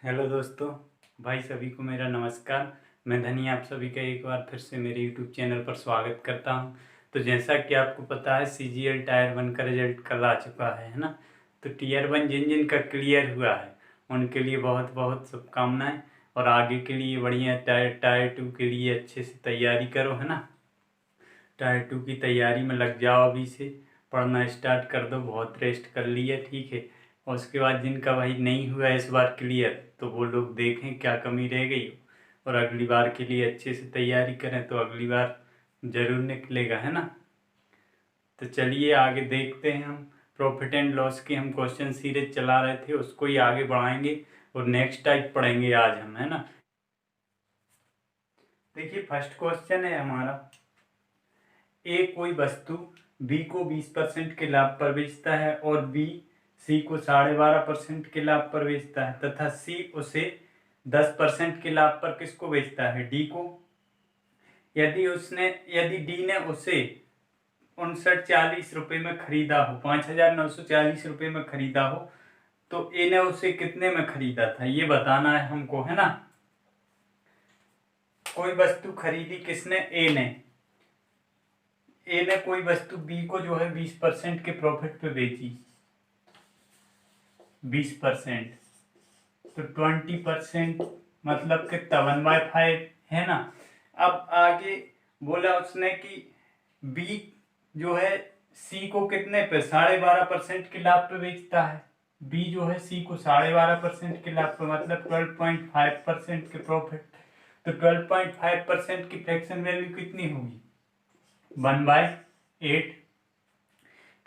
Hello दोस्तों, भाई सभी को मेरा नमस्कार। मैं धनी आप सभी का एक बार फिर से मेरे यूट्यूब चैनल पर स्वागत करता हूं। तो जैसा कि आपको पता है, सीजीएल टायर 1 का रिजल्ट कल आ चुका है ना। तो टीयर 1 जिन जिन का क्लियर हुआ है उनके लिए बहुत बहुत शुभकामनाएं। और आगे के लिए बढ़िया टायर 2 के लिए अच्छे से तैयारी करो, है ना। टायर 2 की तैयारी में लग जाओ, अभी से पढ़ना स्टार्ट कर दो। बहुत रेस्ट कर लिया, ठीक है। और उसके बाद जिनका भाई नहीं हुआ इस बार क्लियर, तो वो लोग देखें क्या कमी रह गई हो, और अगली बार के लिए अच्छे से तैयारी करें, तो अगली बार ज़रूर निकलेगा, है ना। तो चलिए आगे देखते हैं हम। प्रॉफिट एंड लॉस की हम क्वेश्चन सीरीज चला रहे थे, उसको ही आगे बढ़ाएंगे और नेक्स्ट टाइप पढ़ेंगे आज हम, है ना। देखिए फर्स्ट क्वेश्चन है हमारा, ए कोई वस्तु बी को 20% के लाभ पर बेचता है और बी सी को 12.5% के लाभ पर बेचता है, तथा सी उसे 10% के लाभ पर किसको बेचता है, डी को। यदि डी ने उसे 5940 रुपये में खरीदा हो, 5940 रुपये में खरीदा हो, तो ए ने उसे कितने में खरीदा था ये बताना है हमको, है ना। कोई वस्तु खरीदी किसने, ए ने कोई वस्तु बी को जो है 20% के प्रॉफिट पे बेची, 20%, तो 20% मतलब कितना, 1/5, है ना। अब आगे बोला उसने कि बी जो है सी को कितने पे, 12.5% के लाभ पे बेचता है। बी जो है सी को 12.5% के लाभ पे, मतलब 12.5% के प्रॉफिट। तो 12.5% की फ्रैक्शन वैल्यू कितनी होगी, 1/8।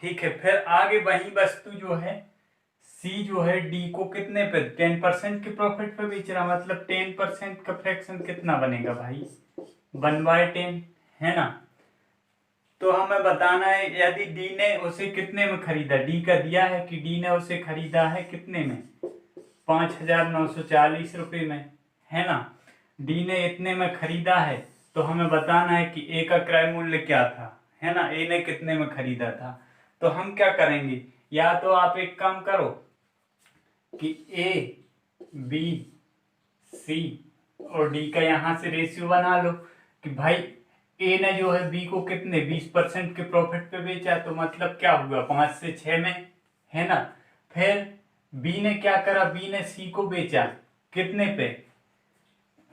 ठीक है, फिर आगे वही वस्तु जो है सी जो है डी को कितने पे, 10% के प्रॉफिट पे बेच रहा, मतलब 10% का फ्रैक्शन कितना बनेगा भाई, 1/10, है ना। तो हमें बताना है यदि डी ने उसे कितने में खरीदा, डी का दिया है कि डी ने उसे खरीदा है कितने में, 5940 रुपये में, है ना। डी ने इतने में खरीदा है, तो हमें बताना है कि ए का क्रय मूल्य क्या था, है ना। ए ने कितने में खरीदा था, तो हम क्या करेंगे, या तो आप एक काम करो कि ए बी सी और डी का यहां से रेशियो बना लो कि भाई ए ने जो है बी को कितने 20% के प्रॉफिट पे बेचा, तो मतलब क्या हुआ 5 से 6 में, है ना। फिर बी ने क्या करा, बी ने सी को बेचा कितने पे,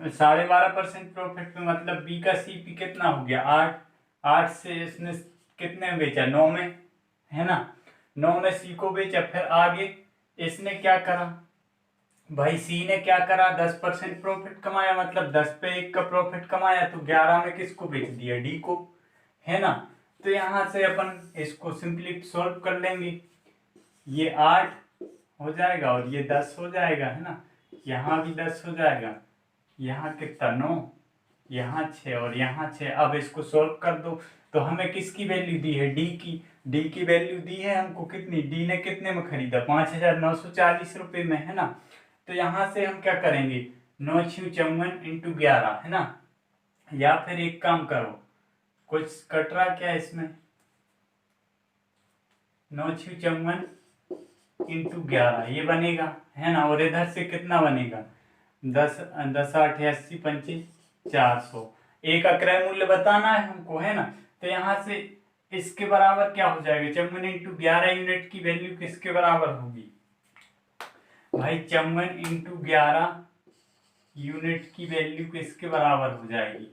12.5% प्रॉफिट पे, मतलब बी का सी पी कितना हो गया 8। 8 से इसने कितने में बेचा, 9 में, है ना। 9 में सी को बेचा। फिर आगे इसने क्या करा, भाई सी ने क्या करा, 10% प्रॉफिट कमाया, मतलब 10 पे 1 का प्रॉफिट कमाया, तो 11 में किसको बेच दिया, डी को, है ना। तो यहां से अपन इसको सिंपली सॉल्व कर लेंगे, ये 8 हो जाएगा और ये 10 हो जाएगा, है ना। यहाँ भी 10 हो जाएगा, यहाँ कितना 9, यहाँ 6 और यहाँ 6। अब इसको सॉल्व कर दो, तो हमें किसकी वैल्यू दी है, डी की वैल्यू दी है हमको कितनी, डी ने कितने में खरीदा, 5940 रुपये में, है ना। तो यहां से हम क्या करेंगे, 9×54 है ना। या फिर एक काम करो, कुछ कट रहा क्या इसमें, 9×54 ये बनेगा, है ना। और इधर से कितना बनेगा, 10 10 8 80 पंचे 400। एक का क्रय मूल्य बताना है हमको, है ना। तो यहां से इसके बराबर क्या हो जाएगा, 54×11 यूनिट की वैल्यू किसके बराबर होगी भाई, 54×11 यूनिट की वैल्यू किसके बराबर हो जाएगी,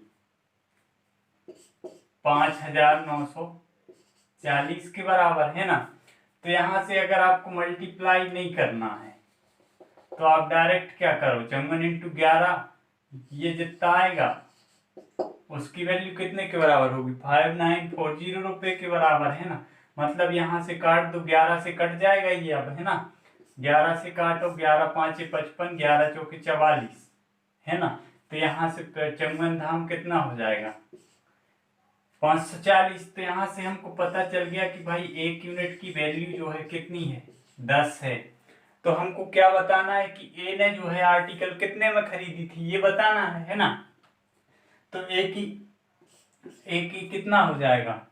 5940 के बराबर, है ना। तो यहां से अगर आपको मल्टीप्लाई नहीं करना है, तो आप डायरेक्ट क्या करो, 54×11 ये जितना आएगा उसकी वैल्यू कितने के बराबर होगी, 5940 रुपए के बराबर, है ना। मतलब यहां से काट दो, 11 से कट जाएगा ये अब, है ना। 11 से काटो, 11 5 55, 11 चौके 44, है ना। तो यहाँ से 54 धाम कितना हो जाएगा, 540। तो यहाँ से हमको पता चल गया कि भाई 1 यूनिट की वैल्यू जो है कितनी है, 10 है। तो हमको क्या बताना है कि ए ने जो है आर्टिकल कितने में खरीदी थी ये बताना है ना। तो ए की कितना हो जाएगा,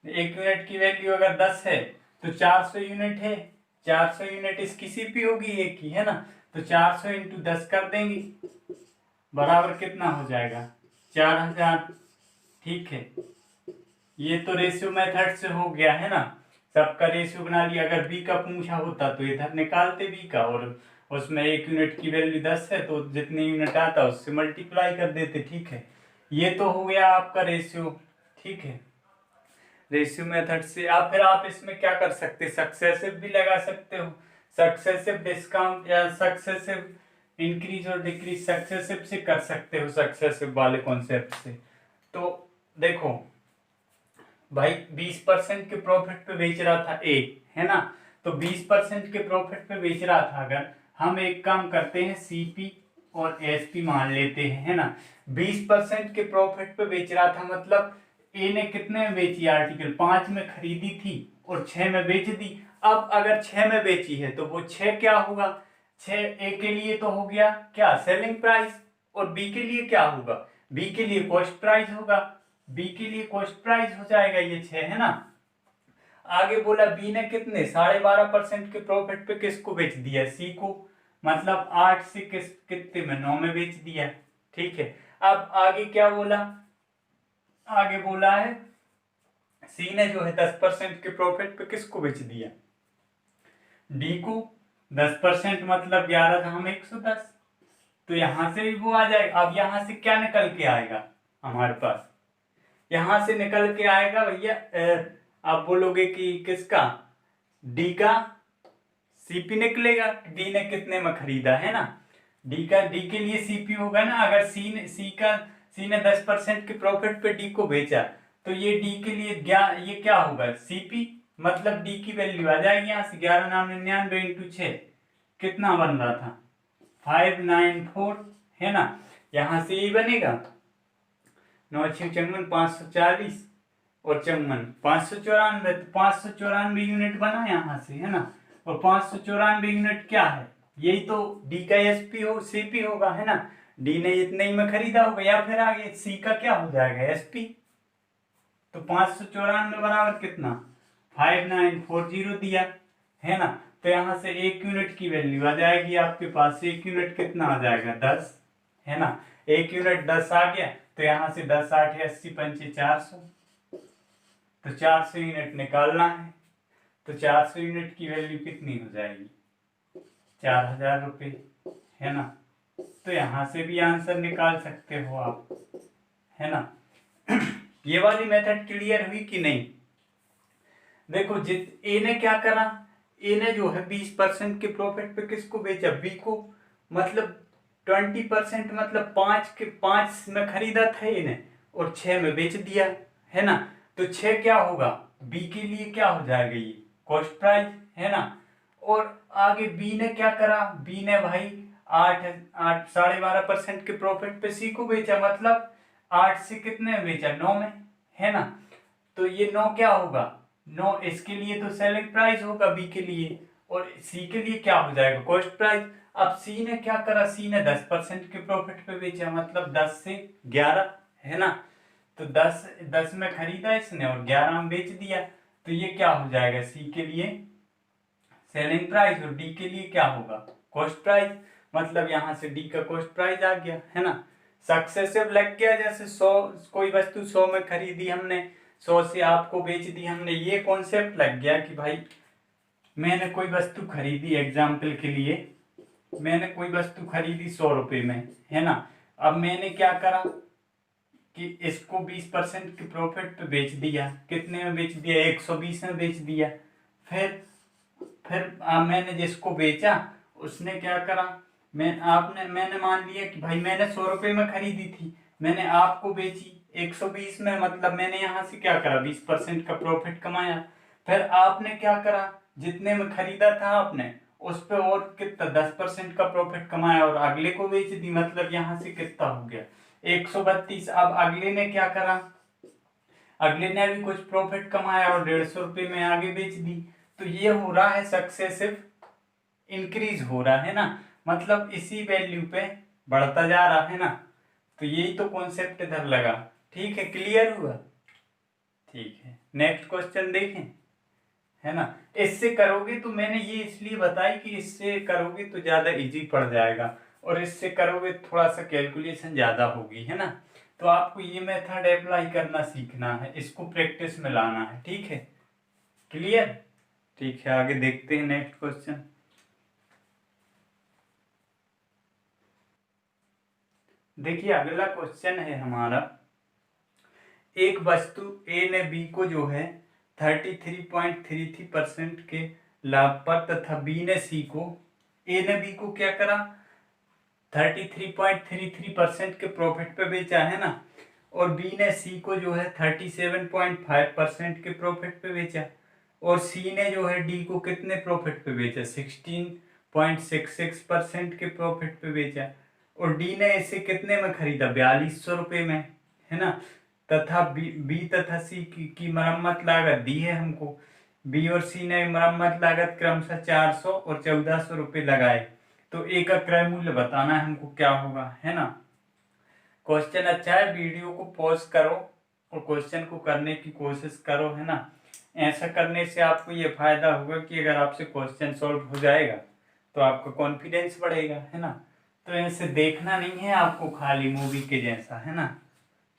1 यूनिट की वैल्यू अगर 10 है तो 400 यूनिट है, 400 यूनिट इसकी सीपी होगी ए की, है ना। तो 400 इंटू 10 कर देंगे, बराबर कितना हो जाएगा 4000। ठीक है, ये तो रेशियो मेथड से हो गया है ना, सबका रेशियो बना लिया। अगर बी का पूछा होता तो इधर निकालते बी का, और उसमें 1 यूनिट की वैल्यू 10 है तो जितने यूनिट आता उससे मल्टीप्लाई कर देते। ठीक है, ये तो हो गया आपका रेशियो। ठीक है, रेशियो मेथड से आप फिर आप इसमें क्या कर सकते, सक्सेसिव भी लगा सकते हो, सक्सेसिव डिस्काउंट या सक्सेसिव इंक्रीज और डिक्रीज सक्सेसिव से कर सकते हो, सक्सेसिव वाले कॉन्सेप्ट से। तो देखो भाई 20% के प्रॉफिट पे बेच रहा था ए, है ना, तो 20% के प्रॉफिट पे बेच रहा था। अगर हम एक काम करते हैं सीपी और एसपी मान लेते हैं, है ना, 20% के प्रॉफिट पे बेच रहा था, मतलब ए ने कितने में बेची आर्टिकल, 5 में खरीदी थी और 6 में बेच दी। अब अगर 6 में बेची है तो वो 6 क्या होगा, 6 ए के लिए तो हो गया क्या सेलिंग प्राइस, और बी के लिए क्या होगा, बी के लिए कॉस्ट प्राइस होगा, बी के लिए कॉस्ट प्राइस हो जाएगा ये 6, है ना। आगे बोला बी ने कितने 12.5% के प्रॉफिट पे किसको बेच दिया, सी को, मतलब 8 से कितने में 9 में बेच दिया। ठीक है, अब आगे क्या बोला, आगे बोला है सी ने जो है 10% के प्रॉफिट पे किसको बेच दिया, डी को। 10% मतलब 11 हम 110, तो यहां से भी वो आ जाएगा। अब यहां से क्या निकल के आएगा हमारे पास, यहां से निकल के आएगा भैया, आप बोलोगे कि किसका, डी का सीपी निकलेगा, डी ने कितने में खरीदा, है ना, डी का, डी के लिए सीपी होगा ना। अगर सी ने 10% के प्रॉफिट पे डी को बेचा, तो ये डी के लिए ये क्या होगा सीपी, मतलब डी की वैल्यू आ जाएगी यहाँ से 11,99 इंटू 6, कितना बन रहा था 594, है ना, यहां से ये बनेगा 9 540 और 594, तो 594 यूनिट बना यहाँ से, है ना, और 594 यूनिट क्या है, यही तो डी का एसपी हो सीपी होगा, है ना, डी ने इतने ही में खरीदा होगा, या फिर आगे सी का क्या हो जाएगा एसपी। तो 594 बराबर कितना 5940 दिया, है ना, तो यहां से 1 यूनिट की वैल्यू आ जाएगी आपके पास, 1 यूनिट कितना आ जाएगा 10, है ना, 1 यूनिट 10 आ गया, तो यहां से 10 8 80 पंचे 400, तो 400 यूनिट निकालना है, तो 400 यूनिट की वैल्यू कितनी हो जाएगी 4000 रुपये, है ना, तो यहां से भी आंसर निकाल सकते हो आप, है ना। ये वाली मेथड क्लियर हुई कि नहीं। देखो जित ए ने क्या करा, ए ने जो है 20% के प्रॉफिट पे किसको बेचा, बी को, मतलब 20% मतलब 5 में खरीदा था ए ने और 6 में बेच दिया, है ना, तो 6 क्या होगा बी के लिए क्या हो जाएगा ये कॉस्ट प्राइस, है ना। और आगे बी ने क्या करा, बी ने भाई 12.5% के प्रॉफिट पे सी को बेचा, मतलब 8 से कितने में बेचा 9 में, है ना, तो ये 9 क्या होगा 9, इसके लिए तो सेलिंग प्राइस होगा बी के लिए, और सी के लिए क्या हो जाएगा कॉस्ट प्राइस। अब सी ने क्या करा, सी ने 10% के प्रॉफिट पे बेचा, मतलब 10 से 11, है ना, तो 10 में खरीदा इसने और 11 में बेच दिया, तो ये क्या हो जाएगा सी के लिए सेलिंग प्राइस और डी के लिए क्या होगा कॉस्ट प्राइस, मतलब यहां से डी का कॉस्ट प्राइस आ गया, है ना। सक्सेसिव लग गया, जैसे 100 कोई वस्तु 100 में खरीदी हमने, 100 से आपको बेच दी हमने, ये कॉन्सेप्ट लग गया कि भाई मैंने कोई वस्तु खरीदी, एग्जाम्पल के लिए मैंने कोई वस्तु खरीदी 100 रुपये में, है ना, अब मैंने क्या करा कि इसको 20% के प्रॉफिट पे बेच दिया, कितने में बेच दिया 120 में बेच दिया। फिर मैंने जिसको बेचा उसने क्या करा, मैंने मान लिया कि भाई मैंने 100 रुपये में खरीदी थी, मैंने आपको बेची 120 में, मतलब मैंने यहाँ से क्या करा 20% का प्रॉफिट कमाया। फिर आपने क्या करा, जितने में खरीदा था आपने उस पे और कितना 10% का प्रॉफिट कमाया और अगले को बेच दी, मतलब यहाँ से कितना हो गया 132। अब अगले ने क्या करा, अगले ने भी कुछ प्रॉफिट कमाया और 150 रुपये में आगे बेच दी, तो ये हो रहा है सक्सेसिव इंक्रीज हो रहा है ना, मतलब इसी वैल्यू पे बढ़ता जा रहा है ना, तो यही तो कॉन्सेप्ट इधर लगा। ठीक है, क्लियर हुआ, ठीक है, नेक्स्ट क्वेश्चन देखें, है ना। इससे करोगे तो मैंने ये इसलिए बताई कि इससे करोगे तो ज़्यादा इजी पड़ जाएगा, और इससे करोगे थोड़ा सा कैलकुलेशन ज़्यादा होगी, है ना। तो आपको ये मेथड अप्लाई करना सीखना है, इसको प्रैक्टिस में लाना है, ठीक है। क्लियर? ठीक है, आगे देखते हैं नेक्स्ट क्वेश्चन। देखिए अगला क्वेश्चन है हमारा, एक वस्तु ए ने बी को जो है 33.33% के लाभ पर तथा बी ने सी को, ए ने बी को क्या करा, 33.33% के प्रॉफिट पे बेचा, है ना। और बी ने सी को जो है 37.5% के प्रॉफिट पे बेचा, और सी ने जो है डी को कितने प्रॉफिट पे बेचा, 16.66% के प्रॉफिट पे बेचा, और डी ने इसे कितने में खरीदा, 4200 रुपये में, है ना। तथा बी तथा सी की मरम्मत लागत दी है हमको। बी और सी ने मरम्मत लागत क्रमशः 400 और 1400 रुपये लगाए, तो ए का क्रय मूल्य बताना है हमको क्या होगा, है ना। क्वेश्चन अच्छा है, वीडियो को पॉज करो और क्वेश्चन को करने की कोशिश करो, है ना। ऐसा करने से आपको ये फायदा होगा कि अगर आपसे क्वेश्चन सॉल्व हो जाएगा तो आपका कॉन्फिडेंस बढ़ेगा, है ना। तो ऐसे देखना नहीं है आपको खाली मूवी के जैसा, है ना,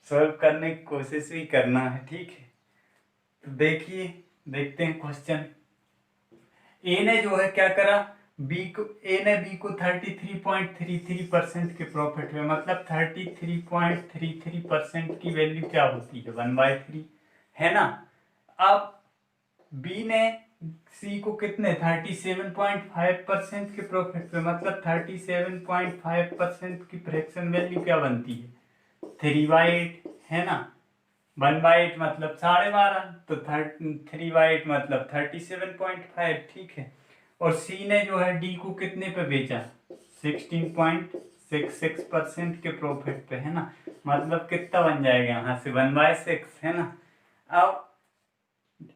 सॉल्व करने की कोशिश भी करना है, ठीक है। तो देखिए, देखते हैं क्वेश्चन। ए ने जो है क्या करा, ए ने बी को 33.33% के प्रॉफिट में, मतलब 33.33% की वैल्यू क्या होती है, 1/3, है ना। अब बी ने सी को कितने 37.5% के प्रॉफिट पे, मतलब 37.5% की फ्रैक्शन वैल्यू क्या बनती है, 3/8, है ना। 1/8 मतलब 12.5, तो 3/8 मतलब 37.5, ठीक है। और सी ने जो है डी को कितने पे बेचा, 16.66% के प्रॉफिट पे, है ना। मतलब कितना बन जाएगा यहाँ से 1/6, है ना।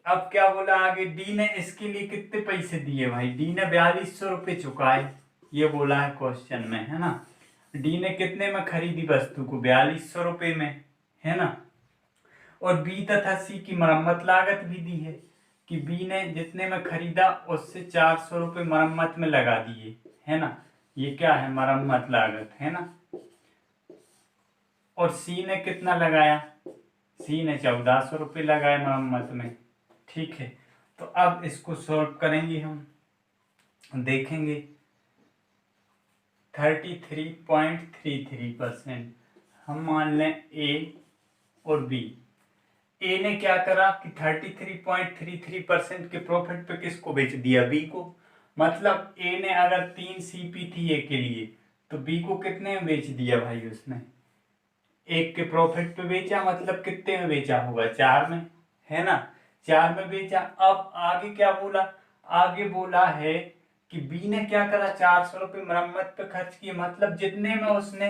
अब क्या बोला आगे, डी ने इसके लिए कितने पैसे दिए भाई, डी ने 4200 रुपये चुकाए, ये बोला है क्वेश्चन में, है ना। डी ने कितने में खरीदी वस्तु को, 4200 रुपये में, है ना। और बी तथा सी की मरम्मत लागत भी दी है कि बी ने जितने में खरीदा उससे 400 रुपये मरम्मत में लगा दिए, है ना। ये क्या है, मरम्मत लागत, है ना। और सी ने कितना लगाया, सी ने 1400 रुपये लगाए मरम्मत में, ठीक है। तो अब इसको सॉल्व करेंगे हम, देखेंगे 33.33%, हम मान लें ए और बी। ए ने क्या करा कि 33.33% के प्रॉफिट पे किसको बेच दिया, बी को। मतलब ए ने अगर 3 सीपी थी ए के लिए, तो बी को कितने में बेच दिया भाई उसने, 1 के प्रॉफिट पे बेचा, मतलब कितने में बेचा होगा, 4 में, है ना। 4 में बेचा। अब आगे क्या बोला, आगे बोला है कि बी ने क्या करा, 400 रुपये मरम्मत पे खर्च किए, मतलब जितने में उसने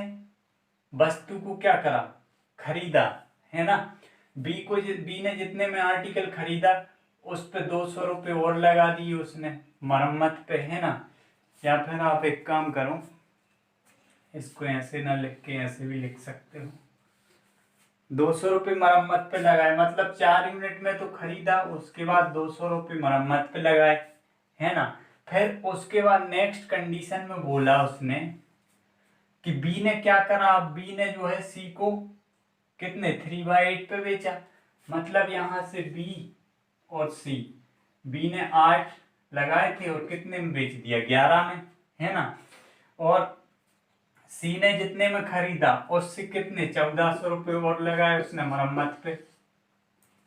वस्तु को क्या करा, खरीदा, है ना। बी ने जितने में आर्टिकल खरीदा उस पे 200 रुपये और लगा दिए उसने मरम्मत पे, है ना। या फिर आप एक काम करो, इसको ऐसे ना लिख के ऐसे भी लिख सकते हो, 200 रुपये मरम्मत पे लगाए, मतलब 4 यूनिट में तो खरीदा, उसके बाद 200 रुपये मरम्मत पे लगाए, है ना। फिर उसके बाद नेक्स्ट कंडीशन में बोला उसने कि बी ने क्या करा, बी ने जो है सी को कितने 3/8 पे बेचा, मतलब यहां से बी और सी, बी ने 8 लगाए थे और कितने में बेच दिया, 11 में, है ना। और सी ने जितने में खरीदा उससे कितने 1400 रुपये और लगाए उसने मरम्मत पे,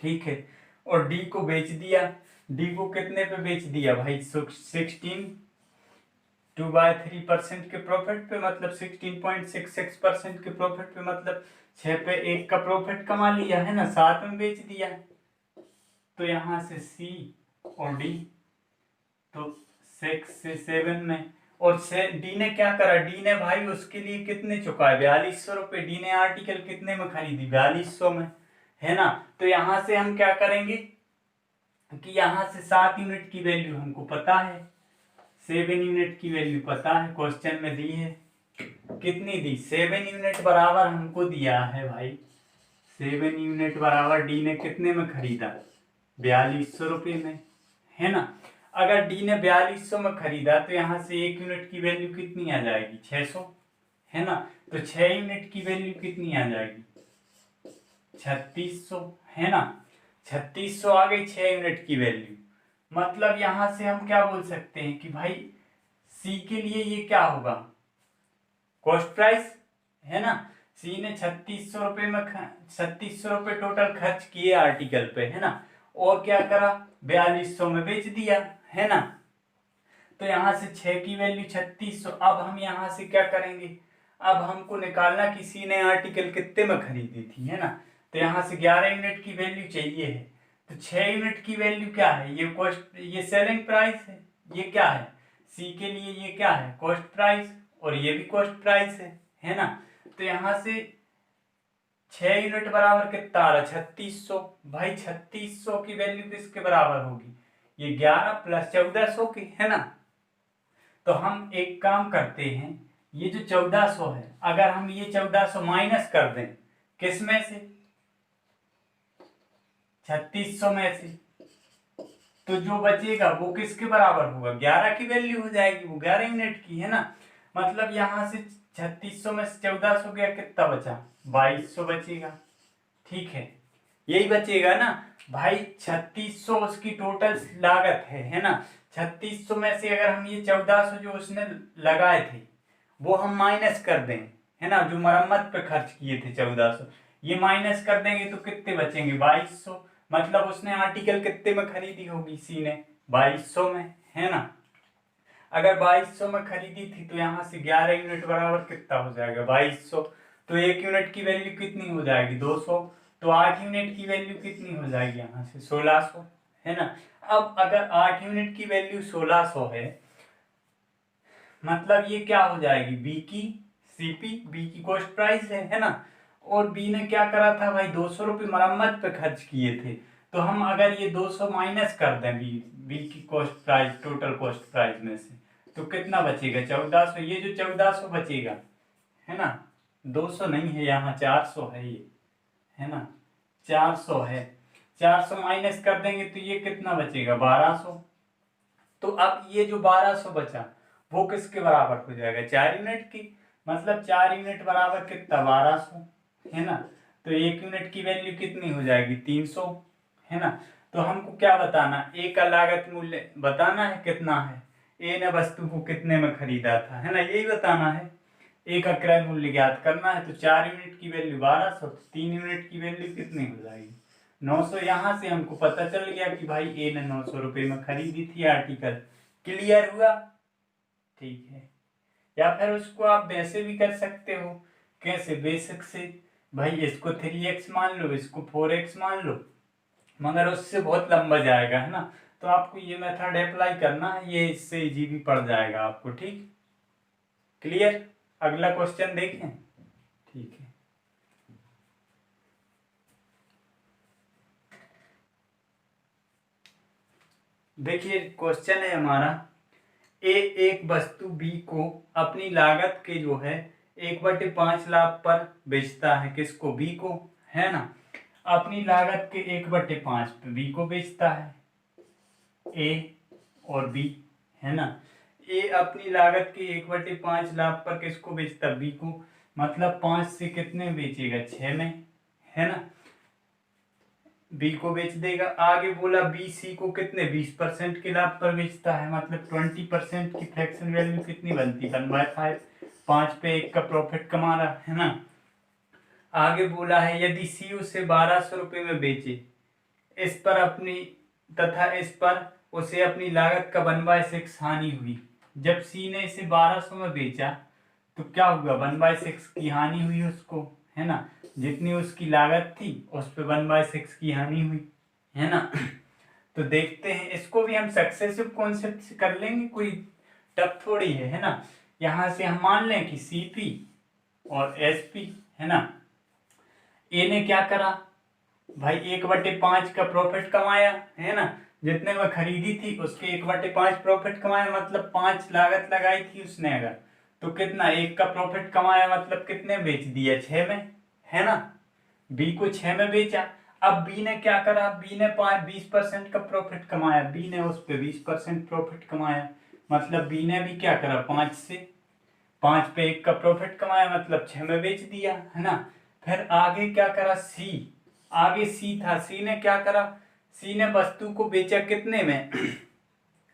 ठीक है। और डी को बेच दिया, डी को कितने पे बेच दिया भाई, 2/3% के प्रॉफिट पे, मतलब 16.66% के प्रॉफिट पे, मतलब 6 पे 1 का प्रॉफिट कमा लिया, है ना, 7 में बेच दिया। तो यहां से सी और डी, तो 6 से 7 में। और से डी ने क्या करा, डी ने भाई उसके लिए कितने चुकाए, 4200 रुपये, डी ने आर्टिकल कितने में खरीदी, 4200 में, है ना। तो यहां से हम क्या करेंगे कि यहां से 7 यूनिट की वैल्यू हमको पता है, 7 यूनिट की वैल्यू पता है, क्वेश्चन में दी है, कितनी दी, 7 यूनिट बराबर हमको दिया है भाई, 7 यूनिट बराबर डी ने कितने में खरीदा, 4200 रुपये में, है ना। अगर डी ने 4200 में खरीदा तो यहाँ से 1 यूनिट की वैल्यू कितनी आ जाएगी, 600, है ना। तो 6 यूनिट की वैल्यू कितनी आ जाएगी, 3600, है ना। 3600 आ गई 6 यूनिट की वैल्यू। मतलब यहां से हम क्या बोल सकते हैं कि भाई सी के लिए ये क्या होगा, कॉस्ट प्राइस, है ना। सी ने 3600 रुपये टोटल खर्च किए आर्टिकल पे, है ना, और क्या करा, 4200 में बेच दिया, है ना। तो यहाँ से 6 की वैल्यू 3600। अब हम यहाँ से क्या करेंगे, अब हमको निकालना कि सी ने आर्टिकल कितने में खरीदी थी, है ना। तो यहाँ से 11 यूनिट की वैल्यू चाहिए है। तो 6 यूनिट की वैल्यू क्या है, ये कॉस्ट, ये सेलिंग प्राइस है, ये क्या है सी के लिए, ये क्या है कॉस्ट प्राइस, और ये भी कॉस्ट प्राइस है ना। तो यहाँ से 6 यूनिट बराबर कितना आ रहा, 3600। भाई 3600 की वैल्यू किसके बराबर होगी, ये 11 प्लस 1400 की, है ना। तो हम एक काम करते हैं, ये जो 1400 है, अगर हम ये 1400 माइनस कर दें किस में से, 3600 में से, तो जो बचेगा वो किसके बराबर होगा, 11 की वैल्यू हो जाएगी, वो 11 यूनिट की, है ना। मतलब यहां से 3600 में से 1400 गया, कितना बचा, 2200 बचेगा, ठीक है, यही बचेगा ना भाई। 3600 उसकी टोटल लागत है ना। 3600 में से अगर हम ये 1400 जो उसने लगाए थे वो हम माइनस कर दें, है ना, जो मरम्मत पे खर्च किए थे 1400, ये माइनस कर देंगे तो कितने बचेंगे, 2200। मतलब उसने आर्टिकल कितने में खरीदी होगी सी ने, 2200 में, है ना। अगर 2200 में खरीदी थी तो यहाँ से 11 यूनिट बराबर कितना हो जाएगा, 2200। तो 1 यूनिट की वैल्यू कितनी हो जाएगी, 200। तो 8 यूनिट की वैल्यू कितनी हो जाएगी यहाँ से, 1600, है ना। अब अगर 8 यूनिट की वैल्यू 1600 है, मतलब ये क्या हो जाएगी, बी की सीपी, बी की कॉस्ट प्राइस है ना। और बी ने क्या करा था भाई, 200 रुपये मरम्मत पे खर्च किए थे। तो हम अगर ये 200 माइनस कर दें बी की cost price, total cost price में से, तो कितना बचेगा, 1400। ये जो 1400 बचेगा, है ना, 200 नहीं है यहाँ, 400 है ये, है ना, 400 है। 400 माइनस कर देंगे तो ये कितना बचेगा, 1200। तो अब ये जो 1200 बचा वो किसके बराबर हो जाएगा, 4 यूनिट की। मतलब 4 यूनिट बराबर कितना, 1200, है ना। तो 1 यूनिट की वैल्यू कितनी हो जाएगी, 300, है ना। तो हमको क्या बताना, ए का लागत मूल्य बताना है कितना है, ए ने वस्तु को कितने में खरीदा था, है ना, यही बताना है। ए का क्रय मूल्य ज्ञात करना है। तो 4 यूनिट की वैल्यू 1200, 3 यूनिट की वैल्यू कितनी हो जाएगी, 900। यहाँ से हमको पता चल गया कि भाई ए ने 900 रुपये में खरीदी थी आर्टिकल। क्लियर हुआ, ठीक है। या फिर उसको आप वैसे भी कर सकते हो, कैसे, बेसिक से, भाई इसको 3x मान लो, इसको 4x मान लो, मगर उससे बहुत लंबा जाएगा, है ना। तो आपको ये मेथड अप्लाई करना है, ये इससे इजी भी पड़ जाएगा आपको, ठीक, क्लियर। अगला क्वेश्चन देखें, ठीक है। देखिए क्वेश्चन है हमारा, ए एक वस्तु बी को अपनी लागत के जो है 1/5 लाख पर बेचता है, किसको, बी को, है ना। अपनी लागत के 1/5 पे बी को बेचता है, ए और बी, है ना। ए अपनी लागत के 1/5 लाख पर किसको बेचता, बी को। मतलब 5 से कितने बेचेगा, 6 में, है ना, बी को बेच देगा। आगे बोला बी सी को कितने, 20% के लाभ पर बेचता है, मतलब 20% की फ्रैक्शन वैल्यू कितनी बनती है, 1/5, 5 पे 1 का प्रॉफिट कमा रहा है ना। आगे बोला है यदि सी उसे 1200 रुपये में बेचे, इस पर अपनी तथा इस पर उसे अपनी लागत का 1/6 हानि हुई। जब सी ने इसे 1200 में बेचा तो क्या हुआ, 1/6 की हानि हुई उसको, है ना। जितनी उसकी लागत थी उस पे 1/6 की हानि हुई, है ना। तो देखते हैं, इसको भी हम सक्सेसिव कॉन्सेप्ट से कर लेंगे, कोई टफ थोड़ी है ना। यहां से हम मान लें कि सीपी और एसपी, है ना। ए ने क्या करा भाई, 1/5 का प्रॉफिट कमाया, है ना। जितने में खरीदी थी उसके 1/5 प्रॉफिट कमाया, मतलब 5 लागत लगाई थी उसने अगर, तो कितना, 1 का प्रॉफिट कमाया, मतलब कितने बेच दिया, 6 में, है ना। बी को 6 में बेचा। अब बी ने क्या करा, बी ने 20% का प्रॉफिट कमाया, बी ने उस पे 20% प्रॉफिट कमाया, मतलब बी ने भी क्या करा, 5 पे 1 का प्रॉफिट कमाया, मतलब 6 में बेच दिया, है ना। फिर आगे क्या करा सी, आगे सी था, सी ने क्या करा, सी ने वस्तु को बेचा कितने में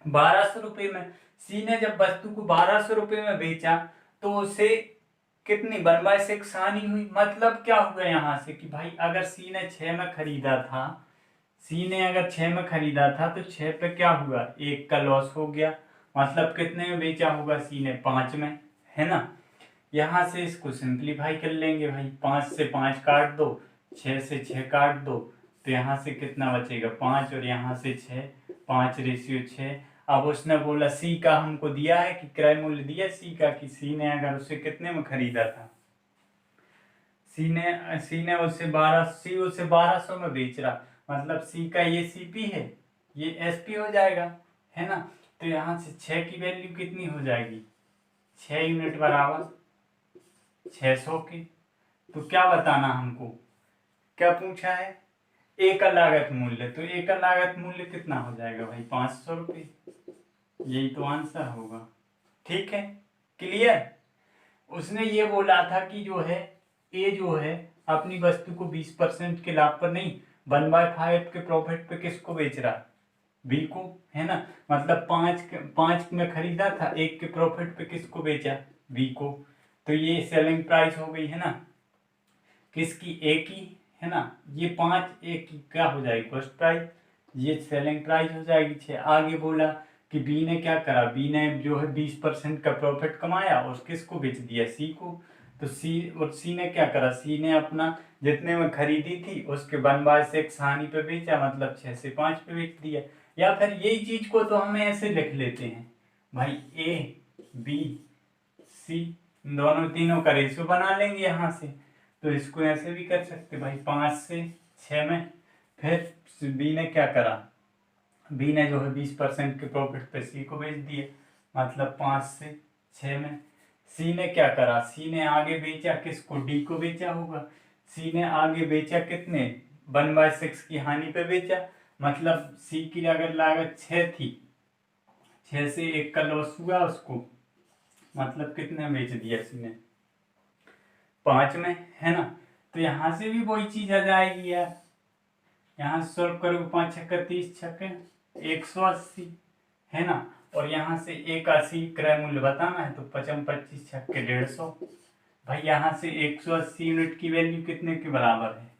1200 रुपये में। सी ने जब वस्तु को 1200 रुपये में बेचा तो उसे कितनी 1/6 हानि हुई। मतलब क्या हुआ यहाँ से कि भाई अगर सी ने 6 में खरीदा था, सी ने अगर 6 में खरीदा था तो 6 पे क्या हुआ, 1 का लॉस हो गया। मतलब कितने में बेचा होगा सी ने, 5 में, है ना। यहाँ से इसको सिंप्लीफाई कर लेंगे भाई, 5 से 5 काट दो, 6 से 6 काट दो, तो यहाँ से कितना बचेगा 5, और यहाँ से 6, 5:6। अब उसने बोला सी का हमको दिया है कि क्रय मूल्य दिया सी का, कि सी ने अगर उसे कितने में खरीदा था, सी ने उसे 1200 में बेच रहा, मतलब सी का ये सीपी है, ये एसपी हो जाएगा, है ना। तो यहाँ से 6 की वैल्यू कितनी हो जाएगी, 6 यूनिट बराबर 600 की। तो क्या बताना हमको, क्या पूछा है, ए का लागत मूल्य, तो ए का लागत मूल्य कितना हो जाएगा भाई 500 रुपये, यही तो आंसर होगा। ठीक है, क्लियर। उसने ये बोला था कि जो है ए जो है अपनी वस्तु को 20% के लाभ पर नहीं, 1/5 के प्रॉफिट पे किसको बेच रहा, बी को, है ना। मतलब 5 में खरीदा था, 1 के प्रॉफिट पे किसको बेचा, बी को। तो ये सेलिंग प्राइस हो गई, है ना, किसकी, ए की, है ना। ये 5 ए की क्या हो जाएगी, कॉस्ट प्राइस, ये सेलिंग प्राइस हो जाएगी 6। आगे बोला कि बी ने क्या करा, बी ने जो है 20% का प्रॉफिट कमाया और किसको बेच दिया, सी को। तो सी ने क्या करा, सी ने अपना जितने में खरीदी थी उसके 1/6 हानि पे बेचा, मतलब 6 से 5 पे बेच दिया। या फिर यही चीज को तो हमें ऐसे लिख लेते हैं भाई, ए बी सी दोनों तीनों का रेशियो बना लेंगे यहाँ से। तो इसको ऐसे भी कर सकते भाई, 5 से 6 में। फिर बी ने क्या करा, बी ने जो है 20% के प्रॉफिट पे सी को बेच दिए, मतलब 5 से 6 में। सी ने क्या करा, सी ने आगे बेचा किसको, डी को बेचा होगा। सी ने आगे बेचा कितने, 1/6 की हानि पे बेचा, मतलब सी की अगर लागत 6 थी, 6 से 1 का लॉस हुआ उसको, मतलब कितने बेच दिया सी ने, 5 में, है ना। तो यहाँ से भी वही चीज आ जाएगी यार, यहाँ से सॉल्व करोगे 5 छक्के 30 छक्के 180, है ना। और यहाँ से 81 क्रय मूल्य बताना है, तो 25 छक्के 150। भाई यहाँ से 180 यूनिट की वैल्यू कितने के बराबर है,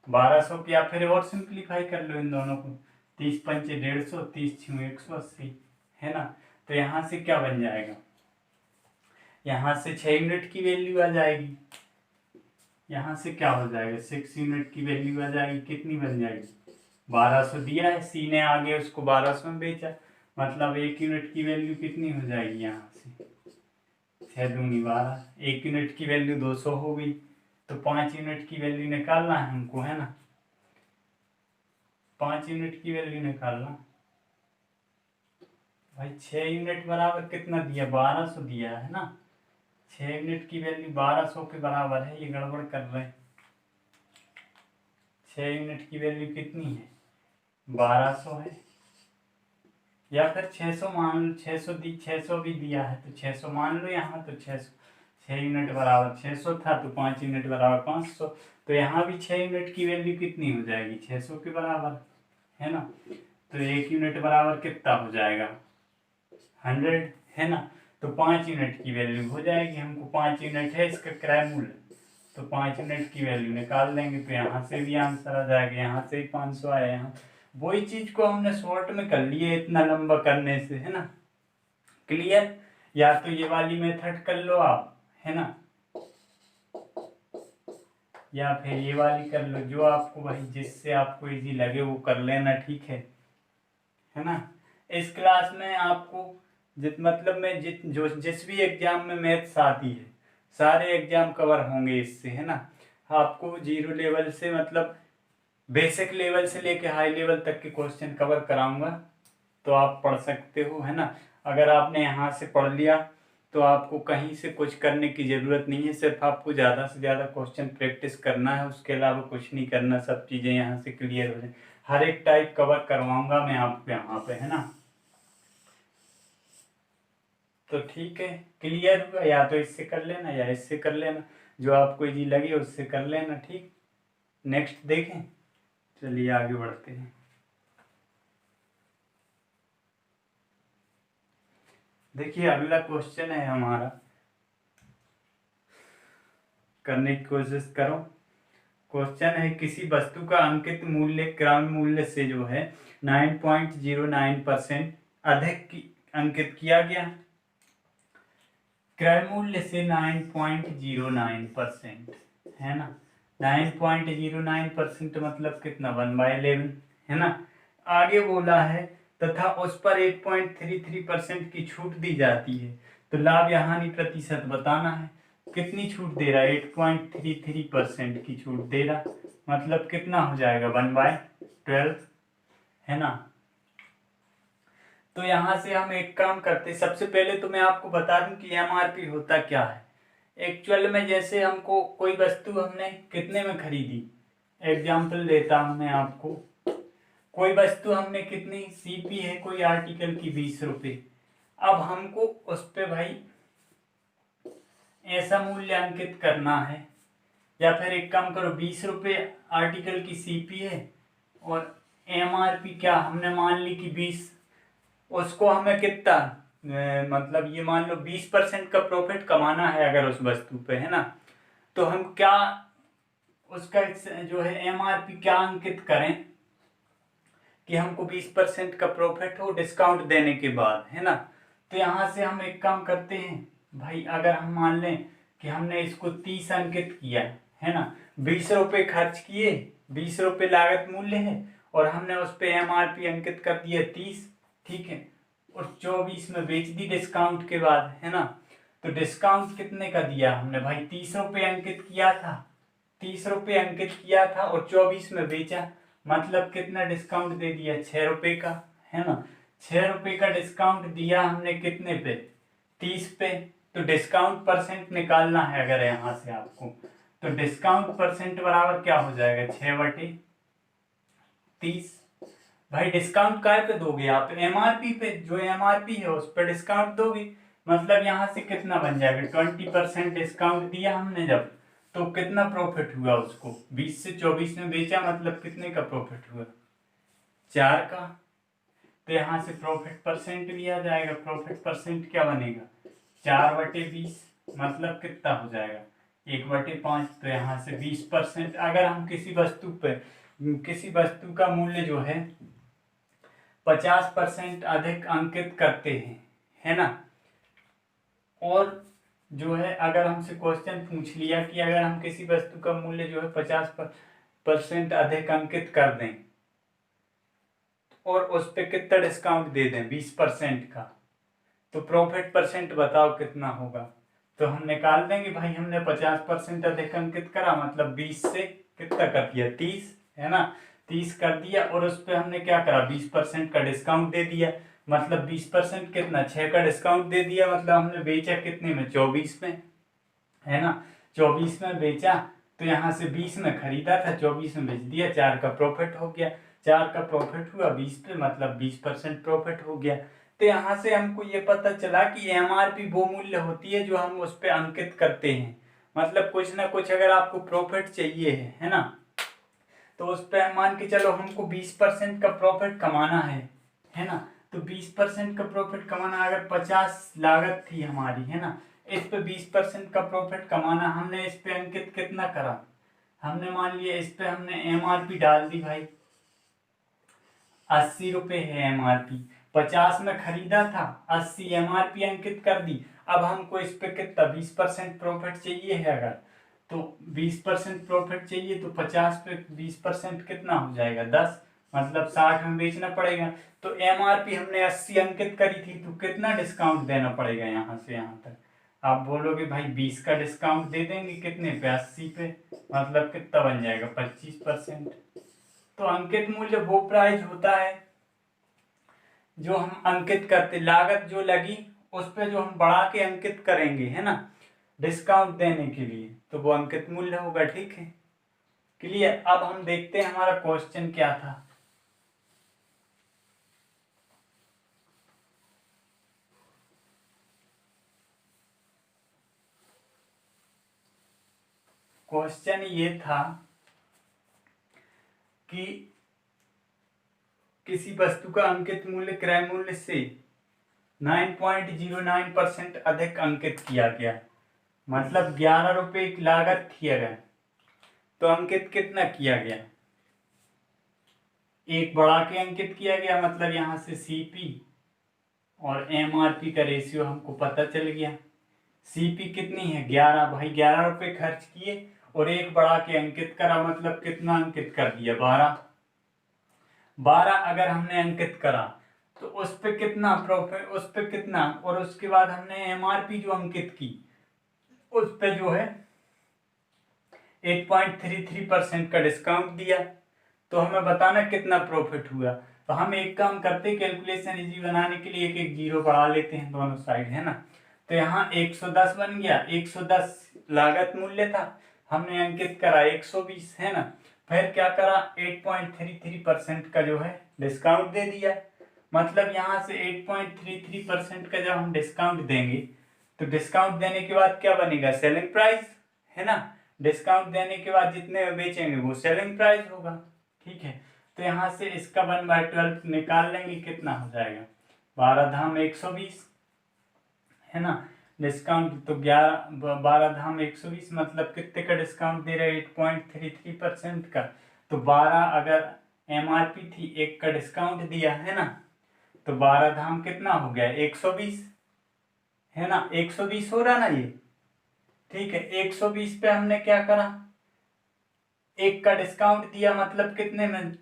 1200 की। आप फिर और सिंप्लीफाई कर लो इन दोनों को, 30 पंचे 150, 30 छः 180, है ना। तो यहाँ से क्या बन जाएगा, यहाँ से 6 यूनिट की वैल्यू आ जाएगी, यहाँ से क्या हो जाएगा 6 यूनिट की वैल्यू आ जाएगी, कितनी बन जाएगी, 1200 दिया है, सी ने आगे उसको 1200 में बेचा, मतलब 1 यूनिट की वैल्यू कितनी हो जाएगी, यहाँ से 6 दूनी 12, 1 यूनिट की वैल्यू 200 हो गई। तो 5 यूनिट की वैल्यू निकालना है हमको, है ना, 5 यूनिट की वैल्यू निकालना। भाई 6 यूनिट बराबर कितना दिया, 1200 दिया है ना, 6 यूनिट की वैल्यू 1200 के बराबर है, ये गड़बड़ कर रहे हैं। 6 यूनिट की वैल्यू कितनी है, 1200 है, या फिर 600 मान लो, 600 भी दिया है तो 600 मान लो यहाँ, तो 6 यूनिट बराबर 600 था, तो 5 यूनिट बराबर 500। तो यहाँ भी 6 यूनिट की वैल्यू कितनी हो जाएगी, 600 के बराबर, है ना। तो 1 यूनिट बराबर कितना हो जाएगा, 100, है ना। तो 5 यूनिट की वैल्यू हो जाएगी, हमको 5 यूनिट है इसका क्रय मूल्य, तो 5 यूनिट की वैल्यू निकाल देंगे, तो यहाँ से भी आंसर आ जाएगा, यहाँ से ही 500 आया। यहाँ वही चीज को हमने शॉर्ट में कर लिए इतना लंबा करने से, है ना, क्लियर। या तो ये वाली मेथड कर लो आप, है ना, या फिर ये वाली कर लो, जो आपको भाई जिससे आपको इजी लगे वो कर लेना, ठीक है ना। इस क्लास में आपको मतलब में जिस भी एग्जाम में मैथ्स आती है सारे एग्जाम कवर होंगे इससे, है ना। आपको 0 लेवल से मतलब बेसिक लेवल से लेके हाई लेवल तक के क्वेश्चन कवर कराऊंगा, तो आप पढ़ सकते हो, है ना। अगर आपने यहाँ से पढ़ लिया तो आपको कहीं से कुछ करने की ज़रूरत नहीं है, सिर्फ आपको ज़्यादा से ज़्यादा क्वेश्चन प्रैक्टिस करना है, उसके अलावा कुछ नहीं करना। सब चीज़ें यहाँ से क्लियर हो जाए। हर एक टाइप कवर करवाऊंगा मैं आपको यहाँ पे, है ना। तो ठीक है, क्लियर हुआ? या तो इससे कर लेना या इससे कर लेना, जो आपको इजी लगे उससे कर लेना। ठीक, नेक्स्ट देखें। चलिए आगे बढ़ते हैं। देखिए अगला क्वेश्चन है हमारा, करने की कोशिश करो। क्वेश्चन है, किसी वस्तु का अंकित मूल्य क्रय मूल्य से जो है 9.09% अधिक अंकित किया गया। क्रय मूल्य से 9.09% है ना। 9.09% मतलब कितना, 1/11 है ना। आगे बोला है तथा उस पर 8.33% की छूट दी जाती है, तो लाभ या हानि प्रतिशत बताना है। कितनी छूट दे रहा है? 8.33% की छूट दे रहा, मतलब कितना हो जाएगा, 1/12 है ना। तो यहाँ से हम एक काम करते, सबसे पहले तो मैं आपको बता दूं कि एमआरपी होता क्या है। एक्चुअल में जैसे हमको कोई वस्तु हमने कितने में खरीदी, एग्जाम्पल देता हूं मैं आपको। कोई वस्तु हमने कितनी, सीपी है कोई आर्टिकल की 20 रुपये। अब हमको उस पे भाई ऐसा मूल्य अंकित करना है, या फिर एक काम करो, 20 रुपये आर्टिकल की सीपी है और एमआरपी क्या हमने मान ली कि 20, उसको हमें कितना मतलब ये मान लो 20% का प्रॉफिट कमाना है अगर उस वस्तु पे, है ना। तो हम क्या उसका जो है एमआरपी क्या अंकित करें कि हमको 20% का प्रॉफिट हो डिस्काउंट देने के बाद, है ना। तो यहाँ से हम एक काम करते हैं भाई, अगर हम मान लें कि हमने इसको 30 अंकित किया है ना, 20 रुपये खर्च किए, 20 रुपये लागत मूल्य है और हमने उस पर एमआरपी अंकित कर दिया 30, ठीक है, और 24 में बेच दी डिस्काउंट के बाद, है ना। तो डिस्काउंट कितने का दिया हमने भाई, 30 रुपये अंकित किया था, 30 रुपये अंकित किया था और 24 में बेचा, मतलब कितना डिस्काउंट दे दिया, 6 रुपये का, है ना। 6 रुपये का डिस्काउंट दिया हमने कितने पे, 30 पे। तो डिस्काउंट परसेंट निकालना है अगर यहाँ से आपको, तो डिस्काउंट परसेंट बराबर क्या हो जाएगा, 6/30। भाई डिस्काउंट काय पे दोगे आप, एमआरपी पे, जो एमआरपी है उस पर डिस्काउंट दोगे, मतलब यहाँ से कितना बन जाएगा, 20% डिस्काउंट दिया हमने जब, तो कितना प्रॉफिट हुआ उसको, 20 से 24 में बेचा, मतलब कितने का प्रॉफिट हुआ, 4 का। तो यहाँ से प्रॉफिट परसेंट भी आ जाएगा, प्रॉफिट परसेंट क्या बनेगा, 4/20, मतलब कितना हो जाएगा, 1/5। तो यहाँ से 20%, अगर हम किसी वस्तु का मूल्य जो है 50% अधिक अंकित करते हैं, है ना। और जो है अगर हमसे क्वेश्चन पूछ लिया कि अगर हम किसी वस्तु का मूल्य जो है 50% अधिक अंकित कर दें और उस पर कितना डिस्काउंट दे दें, 20% का, तो प्रॉफिट परसेंट बताओ कितना होगा। तो हम निकाल देंगे भाई, हमने 50% अधिक अंकित करा, मतलब 20 से कितना कर दिया, 30, है ना, 30 कर दिया और उस पर हमने क्या करा, 20% का डिस्काउंट दे दिया, मतलब 20% कितना, 6 का डिस्काउंट दे दिया, मतलब हमने बेचा कितने में, 24 में, है ना। 24 में बेचा, तो यहाँ से 20 में खरीदा था, 24 में बेच दिया, 4 का प्रॉफिट हो गया, 4 का प्रॉफिट हुआ 20 पे, मतलब 20% प्रॉफिट हो गया। तो यहाँ से हमको ये पता चला कि एमआरपी वो मूल्य होती है जो हम उस पर अंकित करते हैं, मतलब कुछ ना कुछ अगर आपको प्रॉफिट चाहिए है ना, तो उस पर मान के चलो हमको 20% का प्रॉफिट कमाना है ना। तो 20% का प्रॉफिट कमाना, अगर 50 लागत थी हमारी, है ना, इस पे 20% का प्रॉफिट कमाना, हमने इस पे अंकित कितना करा, हमने मान लिया इस पे हमने एमआरपी डाल दी भाई, 80 रुपये है एमआरपी, 50 में खरीदा था, 80 एमआरपी अंकित कर दी। अब हमको इस पे कितना 20% प्रॉफिट चाहिए है, अगर तो 20% प्रॉफिट चाहिए, तो 50 पे 20% कितना हो जाएगा, 10, मतलब 60 में बेचना पड़ेगा। तो एमआरपी हमने 80 अंकित करी थी, तो कितना डिस्काउंट देना पड़ेगा यहाँ से यहाँ तक, आप बोलोगे भाई 20 का डिस्काउंट दे देंगे, कितने पे, 80 पे, मतलब कितना बन जाएगा, 25%। तो अंकित मूल्य वो प्राइस होता है जो हम अंकित करते, लागत जो लगी उस पे जो हम बढ़ा के अंकित करेंगे, है ना, डिस्काउंट देने के लिए, तो वो अंकित मूल्य होगा। ठीक है, क्लियर। अब हम देखते हैं हमारा क्वेश्चन क्या था। क्वेश्चन ये था कि किसी वस्तु का अंकित मूल्य क्रय मूल्य से 9.09% अधिक अंकित किया गया, मतलब 11 रुपए की लागत थी अगर, तो अंकित कितना किया गया, एक बढ़ा के अंकित किया गया, मतलब यहाँ से सीपी और एमआरपी का रेशियो हमको पता चल गया। सीपी कितनी है, 11, भाई 11 रुपए खर्च किए और एक बढ़ा के अंकित करा, मतलब कितना अंकित कर दिया, 12। 12 अगर हमने अंकित करा तो उस पे कितना प्रॉफिट, उस पे कितना, और उसके बाद हमने एमआरपी जो अंकित की उस पे जो है 8.33% का डिस्काउंट दिया, तो हमें बताना कितना प्रॉफिट हुआ। तो हम एक काम करते, कैलकुलेशन इजी बनाने के लिए एक एक जीरो बढ़ा लेते हैं दोनों साइड, है ना। तो यहाँ 110 बन गया, 110 लागत मूल्य था, हमने अंकित करा 120, है ना। फिर क्या करा, 8.33% का जो है डिस्काउंट दे दिया, मतलब यहाँ से 8.33% का जब हम डिस्काउंट देंगे तो डिस्काउंट देने के बाद क्या बनेगा, सेलिंग प्राइस, है ना। डिस्काउंट देने के बाद जितने बेचेंगे वो सेलिंग प्राइस होगा। ठीक है, तो यहाँ से इसका 1/12 निकाल लेंगे, कितना हो जाएगा, 12 धाम 120, है ना। डिस्काउंट तो 12 धाम 120, मतलब कितने का डिस्काउंट दे रहे हैं, 8.33% का। तो 12 अगर एमआरपी थी, एक का डिस्काउंट दिया, है ना, तो 12 धाम कितना हो गया, 120, है ना। 120 हो रहा ना ये, ठीक है। 120 पे हमने क्या करा, एक का डिस्काउंट दिया, मतलब कितने में,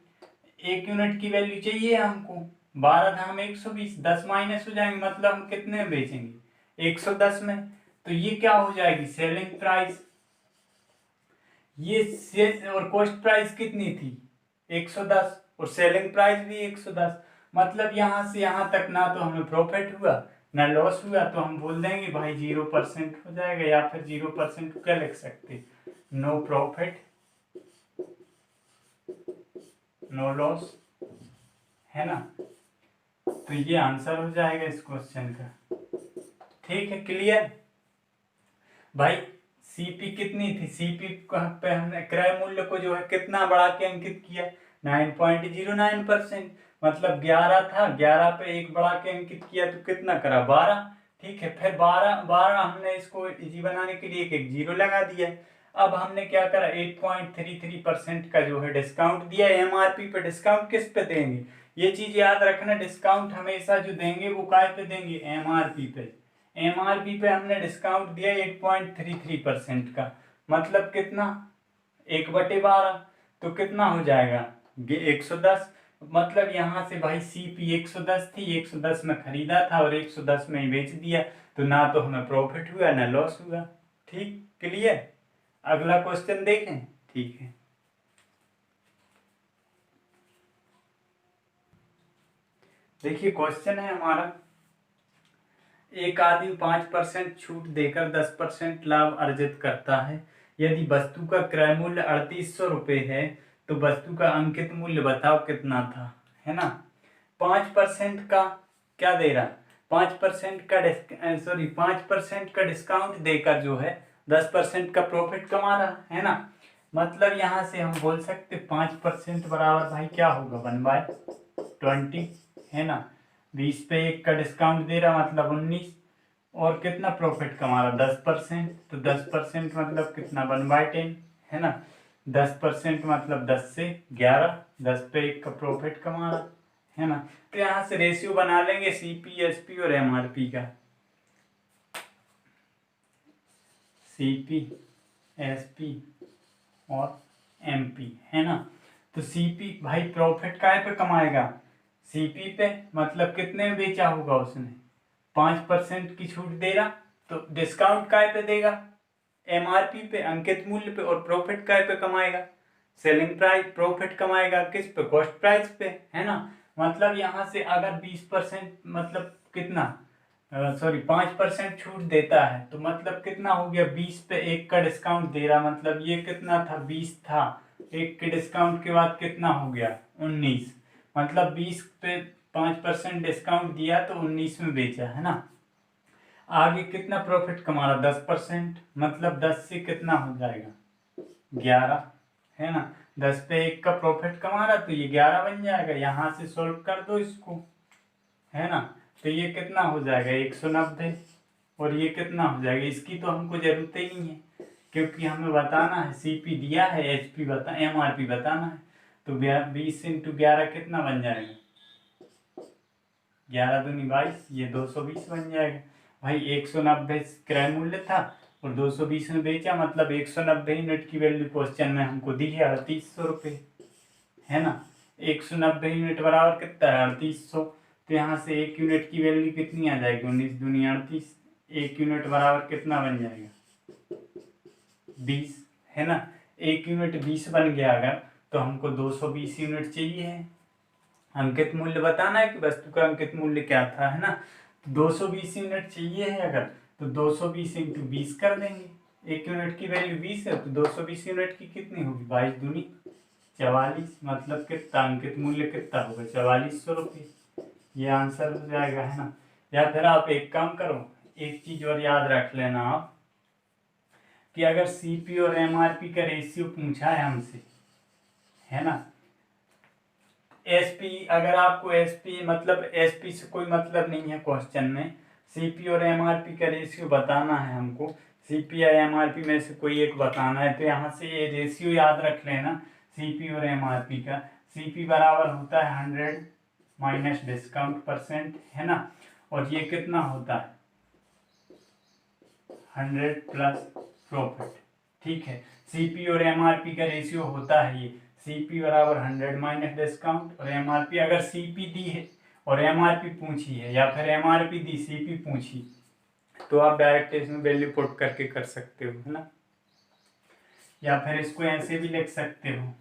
1 यूनिट की वैल्यू चाहिए हमको, 12 धाम 120, 10 माइनस हो जाएंगे, मतलब हम कितने में बेचेंगे, 110 में। तो ये क्या हो जाएगी, सेलिंग प्राइस। ये सेल और कॉस्ट प्राइस कितनी थी, 110, और सेलिंग प्राइस भी 110, मतलब यहां से यहां तक ना तो हमें प्रॉफिट हुआ ना लॉस हुआ, तो हम बोल देंगे भाई 0% हो जाएगा, या फिर 0% क्या लिख सकते, नो प्रॉफिट नो लॉस, है ना। तो ये आंसर हो जाएगा इस क्वेश्चन का। ठीक है, क्लियर। भाई सीपी कितनी थी, सीपी पे हमने क्रय मूल्य को जो है कितना बढ़ा के अंकित किया, 9.09%, मतलब 11 था, 11 पे एक बढ़ा के अंकित किया तो कितना करा, 12। ठीक है, फिर 12 हमने इसको इजी बनाने के लिए एक एक जीरो लगा दिया। अब हमने क्या करा, 8.33% का जो है डिस्काउंट दिया, एमआरपी पे डिस्काउंट किस पे देंगे, ये चीज याद रखना, डिस्काउंट हमेशा जो देंगे वो काय पे देंगे, एमआरपी पे। एमआरपी पे हमने डिस्काउंट दिया 8.33% का, मतलब कितना, 1/12, तो कितना हो जाएगा, 110, मतलब यहाँ से भाई सीपी 110 थी, 110 में खरीदा था और 110 में ही बेच दिया, तो ना तो हमें प्रॉफिट हुआ ना लॉस हुआ। ठीक, क्लियर। अगला क्वेश्चन देखें। ठीक है, देखिए क्वेश्चन है हमारा, एक आदमी 5% छूट देकर 10% लाभ अर्जित करता है, यदि वस्तु का क्रय मूल्य 3800 रुपये है तो वस्तु का अंकित मूल्य बताओ कितना था, है ना। 5% का क्या दे रहा, 5% का 5% का डिस्काउंट देकर जो है 10% का प्रॉफिट कमा रहा है ना। मतलब यहाँ से हम बोल सकते 5% बराबर भाई क्या होगा, 1/20, है ना। 20 पे एक का डिस्काउंट दे रहा, मतलब 19, और कितना प्रॉफिट कमा रहा, 10%, तो 10% मतलब कितना, 1/10, है ना। 10% मतलब 10 से 11, 10 पे एक का प्रॉफिट कमा रहा, है ना। तो यहाँ से रेशियो बना लेंगे सीपी, एसपी और एमआरपी का, सीपी, एसपी और एमपी, है ना। तो सीपी भाई प्रॉफिट काय पे कमाएगा, सीपी पे, मतलब कितने में बेचा होगा उसने, 5% की छूट दे रहा, तो डिस्काउंट काय पे देगा, एमआरपी पे, अंकित मूल्य पे, और प्रॉफिट काय पे कमाएगा, सेलिंग प्राइस, प्रॉफिट कमाएगा किस पे, कॉस्ट प्राइस पे, है ना। मतलब यहाँ से अगर 20%, मतलब कितना, सॉरी 5% छूट देता है, तो मतलब कितना हो गया, 20 पे 1 का डिस्काउंट दे रहा, मतलब ये कितना था, 20 था, 1 के डिस्काउंट के बाद कितना हो गया, 19, मतलब 20 पे 5% डिस्काउंट दिया तो 19 में बेचा, है ना। आगे कितना प्रॉफिट कमा रहा, 10%, मतलब 10 से कितना हो जाएगा, 11, है ना। 10 पे 1 का प्रॉफिट कमा रहा तो ये 11 बन जाएगा, यहाँ से सोल्व कर दो इसको, है ना। तो ये कितना हो जाएगा, 190, और ये कितना हो जाएगा, इसकी तो हमको जरूरत ही नहीं है, क्योंकि हमें बताना है, सीपी दिया है, एचपी बता, एमआरपी बताना है। तो 20 × 11 कितना बन जाएगा, 11 दूनी 22, ये 220 बन जाएगा। भाई 190 क्रय मूल्य था और 220 में बेचा, मतलब 190 यूनिट की वैल्यू क्वेश्चन में हमको दी है 3800 रुपये, है ना। 190 यूनिट बराबर कितना है, 3800। तो यहाँ से 1 यूनिट की वैल्यू कितनी आ जाएगी, 19 दूनी 38, 1 यूनिट बराबर कितना बन जाएगा, 20, है ना। 1 यूनिट 20 बन गया अगर, तो हमको 220 यूनिट चाहिए है। अंकित मूल्य बताना है कि वस्तु का अंकित मूल्य क्या था, है ना। 220 यूनिट चाहिए है अगर, तो 220 × 20 कर देंगे, 1 यूनिट की वैल्यू 20 है, तो 220 यूनिट की कितनी होगी, 22 दूनी 44, मतलब कितना अंकित मूल्य कितना होगा, 4400 रुपये। ये आंसर हो जाएगा, है ना। या फिर आप एक काम करो, एक चीज और याद रख लेना आप, कि अगर सीपी और एमआरपी का रेशियो पूछा है हमसे, है ना, एसपी, अगर आपको एसपी मतलब एसपी से कोई मतलब नहीं है क्वेश्चन में, सीपी और एमआरपी का रेशियो बताना है हमको, सीपी या एमआरपी में से कोई एक बताना है, तो यहाँ से ये रेशियो याद रख लेना, सीपी और एमआरपी का। सीपी बराबर होता है 100 माइनस डिस्काउंट परसेंट, है ना, और ये कितना होता है, 100 प्लस प्रॉफिट, ठीक है। सीपी और एमआरपी का रेशियो होता है ये, सीपी बराबर 100 माइनस डिस्काउंट, और एमआरपी, अगर सीपी दी है और एमआरपी पूछी है, या फिर एमआरपी दी सीपी पूछी, तो आप डायरेक्ट इसमें वैल्यू पुट करके कर सकते हो, है ना। या फिर इसको ऐसे भी लिख सकते हो,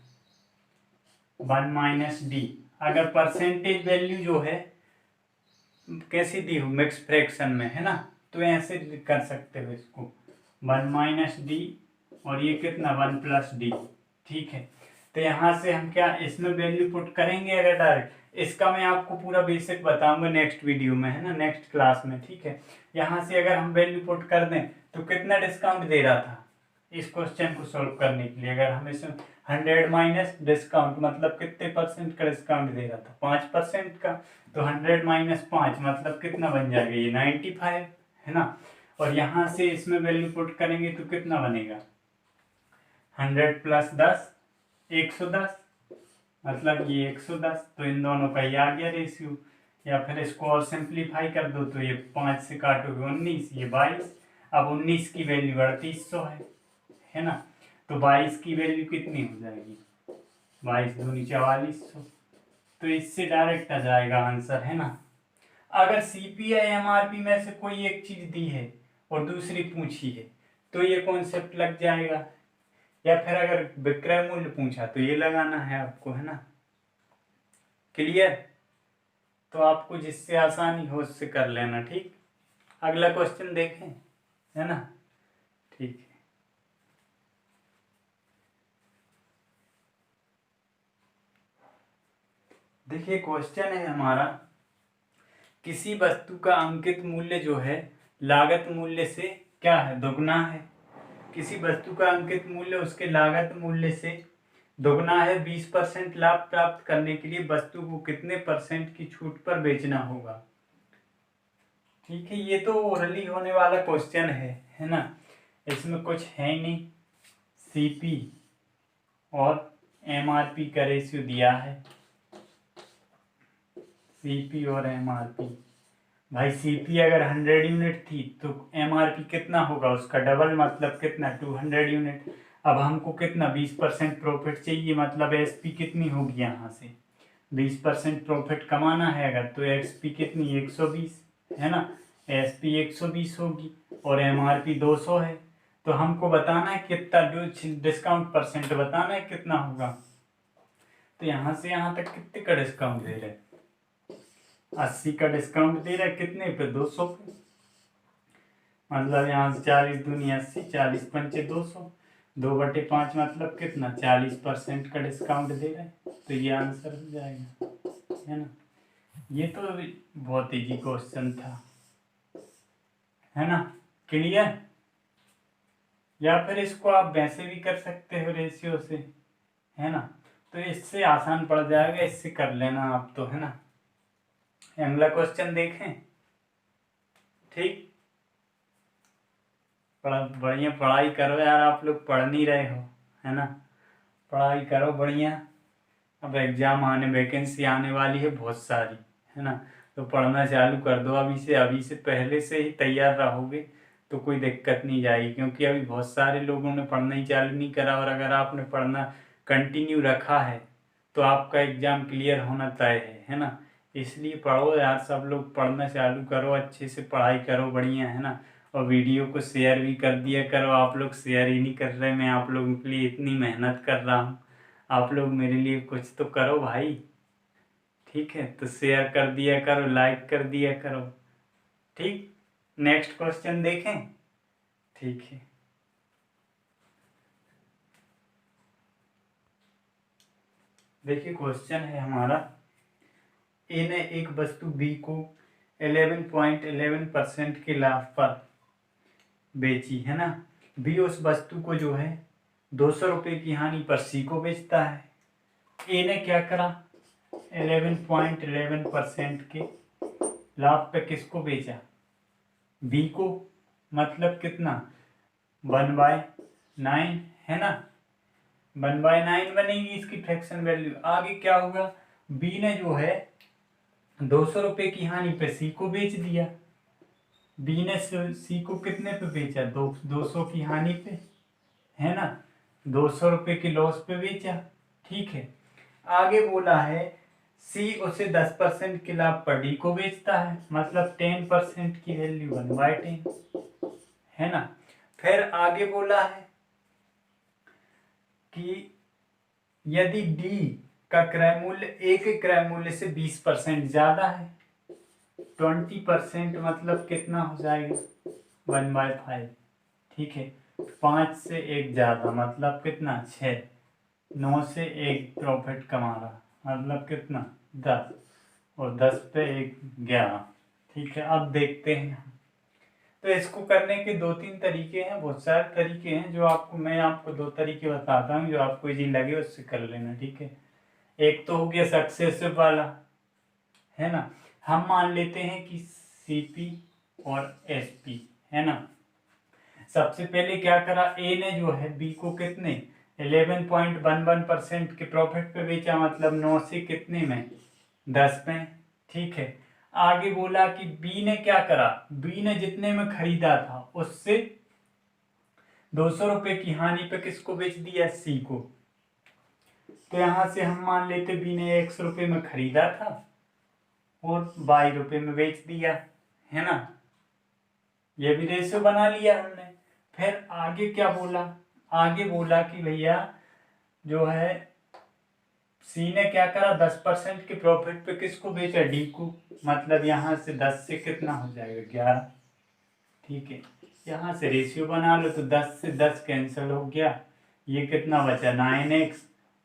1 माइनस डी, अगर परसेंटेज वैल्यू जो है कैसी दी हो, मिक्स फ्रैक्शन में, है ना, तो ऐसे कर सकते हो इसको, 1 माइनस डी, और ये कितना 1 प्लस डी, ठीक है। तो यहाँ से हम क्या इसमें वैल्यू पुट करेंगे अगर डायरेक्ट, इसका मैं आपको पूरा बेसिक बताऊंगा नेक्स्ट वीडियो में, है ना, नेक्स्ट क्लास में, ठीक है। यहाँ से अगर हम वैल्यू पुट कर दें तो कितना डिस्काउंट दे रहा था इस क्वेश्चन को सॉल्व करने के लिए, अगर हम इसमें 100 माइनस डिस्काउंट, मतलब कितने परसेंट का डिस्काउंट दे रहा था, 5% का, तो 100 माइनस 5 मतलब कितना बन जाएगा, ये 95, है ना। और यहाँ से इसमें वैल्यू पुट करेंगे तो कितना बनेगा, 100 प्लस 10, 110, मतलब ये 110, तो इन दोनों का ये आ गया रेशियो। या फिर इसको और सिंप्लीफाई कर दो, तो ये 5 से काटोगे 19, ये 22, अब 19 की वैल्यू 3800 है ना। तो 22 की वैल्यू कितनी हो जाएगी, 22 दूनी 4400, तो इससे डायरेक्ट आ जाएगा आंसर, है ना। अगर सीपी या एमआरपी में से कोई एक चीज दी है और दूसरी पूछी है, तो ये कॉन्सेप्ट लग जाएगा। या फिर अगर विक्रय मूल्य पूछा तो ये लगाना है आपको, है ना। क्लियर, तो आपको जिससे आसानी हो उससे कर लेना, ठीक। अगला क्वेश्चन देखें, है ना, ठीक है। देखिए क्वेश्चन है हमारा, किसी वस्तु का अंकित मूल्य जो है लागत मूल्य से क्या है, दोगुना है। किसी वस्तु का अंकित मूल्य उसके लागत मूल्य से दोगुना है। 20% लाभ प्राप्त करने के लिए वस्तु को कितने % की छूट पर बेचना होगा। ठीक है, ये तो ओरली होने वाला क्वेश्चन है ना, इसमें कुछ है ही नहीं। सीपी और एमआरपी का रेशियो दिया है, सीपी और एमआरपी। भाई सीपी अगर 100 यूनिट थी तो एमआरपी कितना होगा, उसका डबल, मतलब कितना, 200 यूनिट। अब हमको कितना 20% प्रॉफिट चाहिए, मतलब एसपी कितनी होगी, यहाँ से 20% प्रॉफिट कमाना है अगर, तो एसपी कितनी 120, है ना, एसपी 120 होगी और एमआरपी 200 है। तो हमको बताना है कितना डिस्काउंट परसेंट बताना है कितना होगा। तो यहाँ से यहाँ तक कितने का डिस्काउंट दे रहे हैं, 80 का डिस्काउंट दे रहा है कितने पे, 200 पे। मतलब यहाँ से 40 दूनी 80, 40 पंचे 200, 2/5 मतलब कितना, 40% का डिस्काउंट दे रहे हैं। तो ये आंसर हो जाएगा, है ना। ये तो बहुत इजी क्वेश्चन था, है ना, क्लियर। या फिर इसको आप वैसे भी कर सकते हो रेशियो से, है ना। तो इससे आसान पड़ जाएगा, इससे कर लेना आप तो, है ना। अगला क्वेश्चन देखें। ठीक, बढ़िया पढ़ाई करो यार, आप लोग पढ़ नहीं रहे हो, है ना। पढ़ाई करो बढ़िया। अब एग्जाम आने, वैकेंसी आने वाली है बहुत सारी, है ना। तो पढ़ना चालू कर दो अभी से पहले से ही तैयार रहोगे तो कोई दिक्कत नहीं जाएगी, क्योंकि अभी बहुत सारे लोगों ने पढ़ना ही चालू नहीं करा। और अगर आपने पढ़ना कंटिन्यू रखा है तो आपका एग्ज़ाम क्लियर होना तय है ना। इसलिए पढ़ो यार, सब लोग पढ़ना चालू करो, अच्छे से पढ़ाई करो बढ़िया, है ना। और वीडियो को शेयर भी कर दिया करो, आप लोग शेयर ही नहीं कर रहे। मैं आप लोगों के लिए इतनी मेहनत कर रहा हूँ, आप लोग मेरे लिए कुछ तो करो भाई। ठीक है, तो शेयर कर दिया करो, लाइक कर दिया करो। ठीक, नेक्स्ट क्वेश्चन देखें। ठीक है, देखिए क्वेश्चन है हमारा, ए ने एक वस्तु बी को 11.11% के लाभ पर बेची, है ना। बी उस वस्तु को जो है 200 रुपये की हानि पर सी को बेचता है। ए ने क्या करा, 11.11% के लाभ पे किसको बेचा, बी को। मतलब कितना, 1/9, है ना। 1/9 बनेगी इसकी फ्रैक्शन वैल्यू। आगे क्या होगा, बी ने जो है 200 रुपये की हानि पे सी को बेच दिया। बी ने सी को कितने पे बेचा, 200 की हानि पे, है ना। 200 रुपये के लॉस पे बेचा। ठीक है, आगे बोला है सी उसे 10% के लाभ पर डी को बेचता है। मतलब 10% की वैल्यू 1/10, है ना। फिर आगे बोला है कि यदि डी का क्रय मूल्य ए के क्रय मूल्य से 20% ज्यादा है, 20% मतलब कितना हो जाएगा, 1/5। ठीक है, 5 से 1 ज्यादा मतलब कितना, 6। 9 से 1 प्रॉफिट कमा रहा मतलब कितना, 10। और 10 पे 1 11। ठीक है, अब देखते हैं। तो इसको करने के 2-3 तरीके हैं, बहुत सारे तरीके हैं जो मैं आपको 2 तरीके बताता हूँ, जो आपको इजी लगे उससे कर लेना। ठीक है, एक तो हो गया सक्सेसिव वाला, है ना। हम मान लेते हैं कि सीपी और एसपी, है ना। सबसे पहले क्या करा, ए ने जो है बी को कितने 11.11% के प्रॉफिट पे बेचा। मतलब 9 से कितने में, 10 में। ठीक है, आगे बोला कि बी ने क्या करा, बी ने जितने में खरीदा था उससे 200 रुपये की हानि पे किसको बेच दिया, सी को। तो यहां से हम मान लेते बी ने 100 रुपये में खरीदा था और 22 रुपये में बेच दिया, है ना। ये भी रेशियो बना लिया हमने। फिर आगे क्या बोला, आगे बोला कि भैया जो है सी ने क्या करा, 10% के प्रॉफिट पे किसको बेचा, डी को। मतलब यहां से 10 से कितना हो जाएगा, 11। ठीक है, यहां से रेशियो बना लो तो 10 से 10 कैंसिल हो गया। ये कितना बचा, 9x,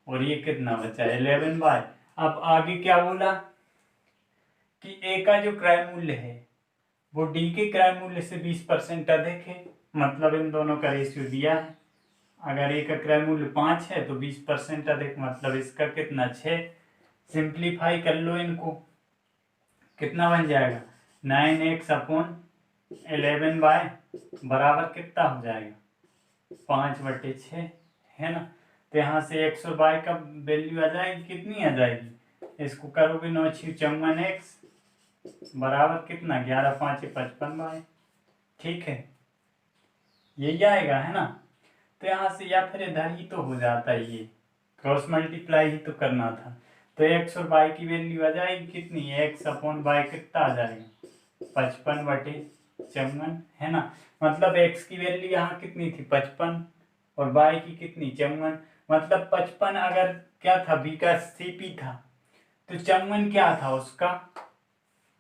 और ये कितना बचा, 11/। अब आगे क्या बोला कि ए का जो क्रय मूल्य है वो डी के क्रय मूल्य से 20% अधिक है। मतलब इन दोनों का रेशियो दिया है। अगर ए का क्रय मूल्य 5 है तो 20% अधिक, मतलब इसका कितना, 6। सिंप्लीफाई कर लो इनको, कितना बन जाएगा, 9x/11 बराबर कितना हो जाएगा, 5/6, है ना। तो यहाँ से 122 का वैल्यू आ जाएगी, कितनी आ जाएगी, इसको करोगे 9 × 54x बराबर कितना, 11×5 = 55। ठीक है, यही आएगा, है ना। तो यहाँ से या फिर इधर ही तो हो जाता है, ये क्रॉस मल्टीप्लाई ही तो करना था। तो x और y की वैल्यू आ जाएगी कितनी, x/y कितना आ जाएगा, 55/54, है ना। मतलब x की वैल्यू यहाँ कितनी थी, 55, और y की कितनी, 54। मतलब 55 अगर क्या था, b का cp था, तो 54 क्या था उसका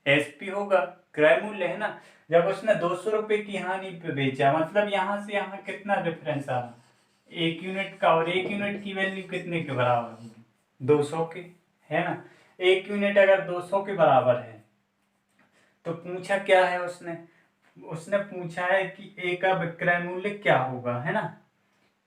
एसपी होगा, क्रय मूल्य, है ना। जब उसने 200 रुपए की हानि पे बेचा, मतलब यहाँ से यहाँ कितना डिफरेंस आ रहा, 1 यूनिट का, और 1 यूनिट की वैल्यू कितने के बराबर होगी, 200 के, है ना। 1 यूनिट अगर 200 के बराबर है तो पूछा क्या है उसने, उसने पूछा है कि ए का विक्रय मूल्य क्या होगा, है ना,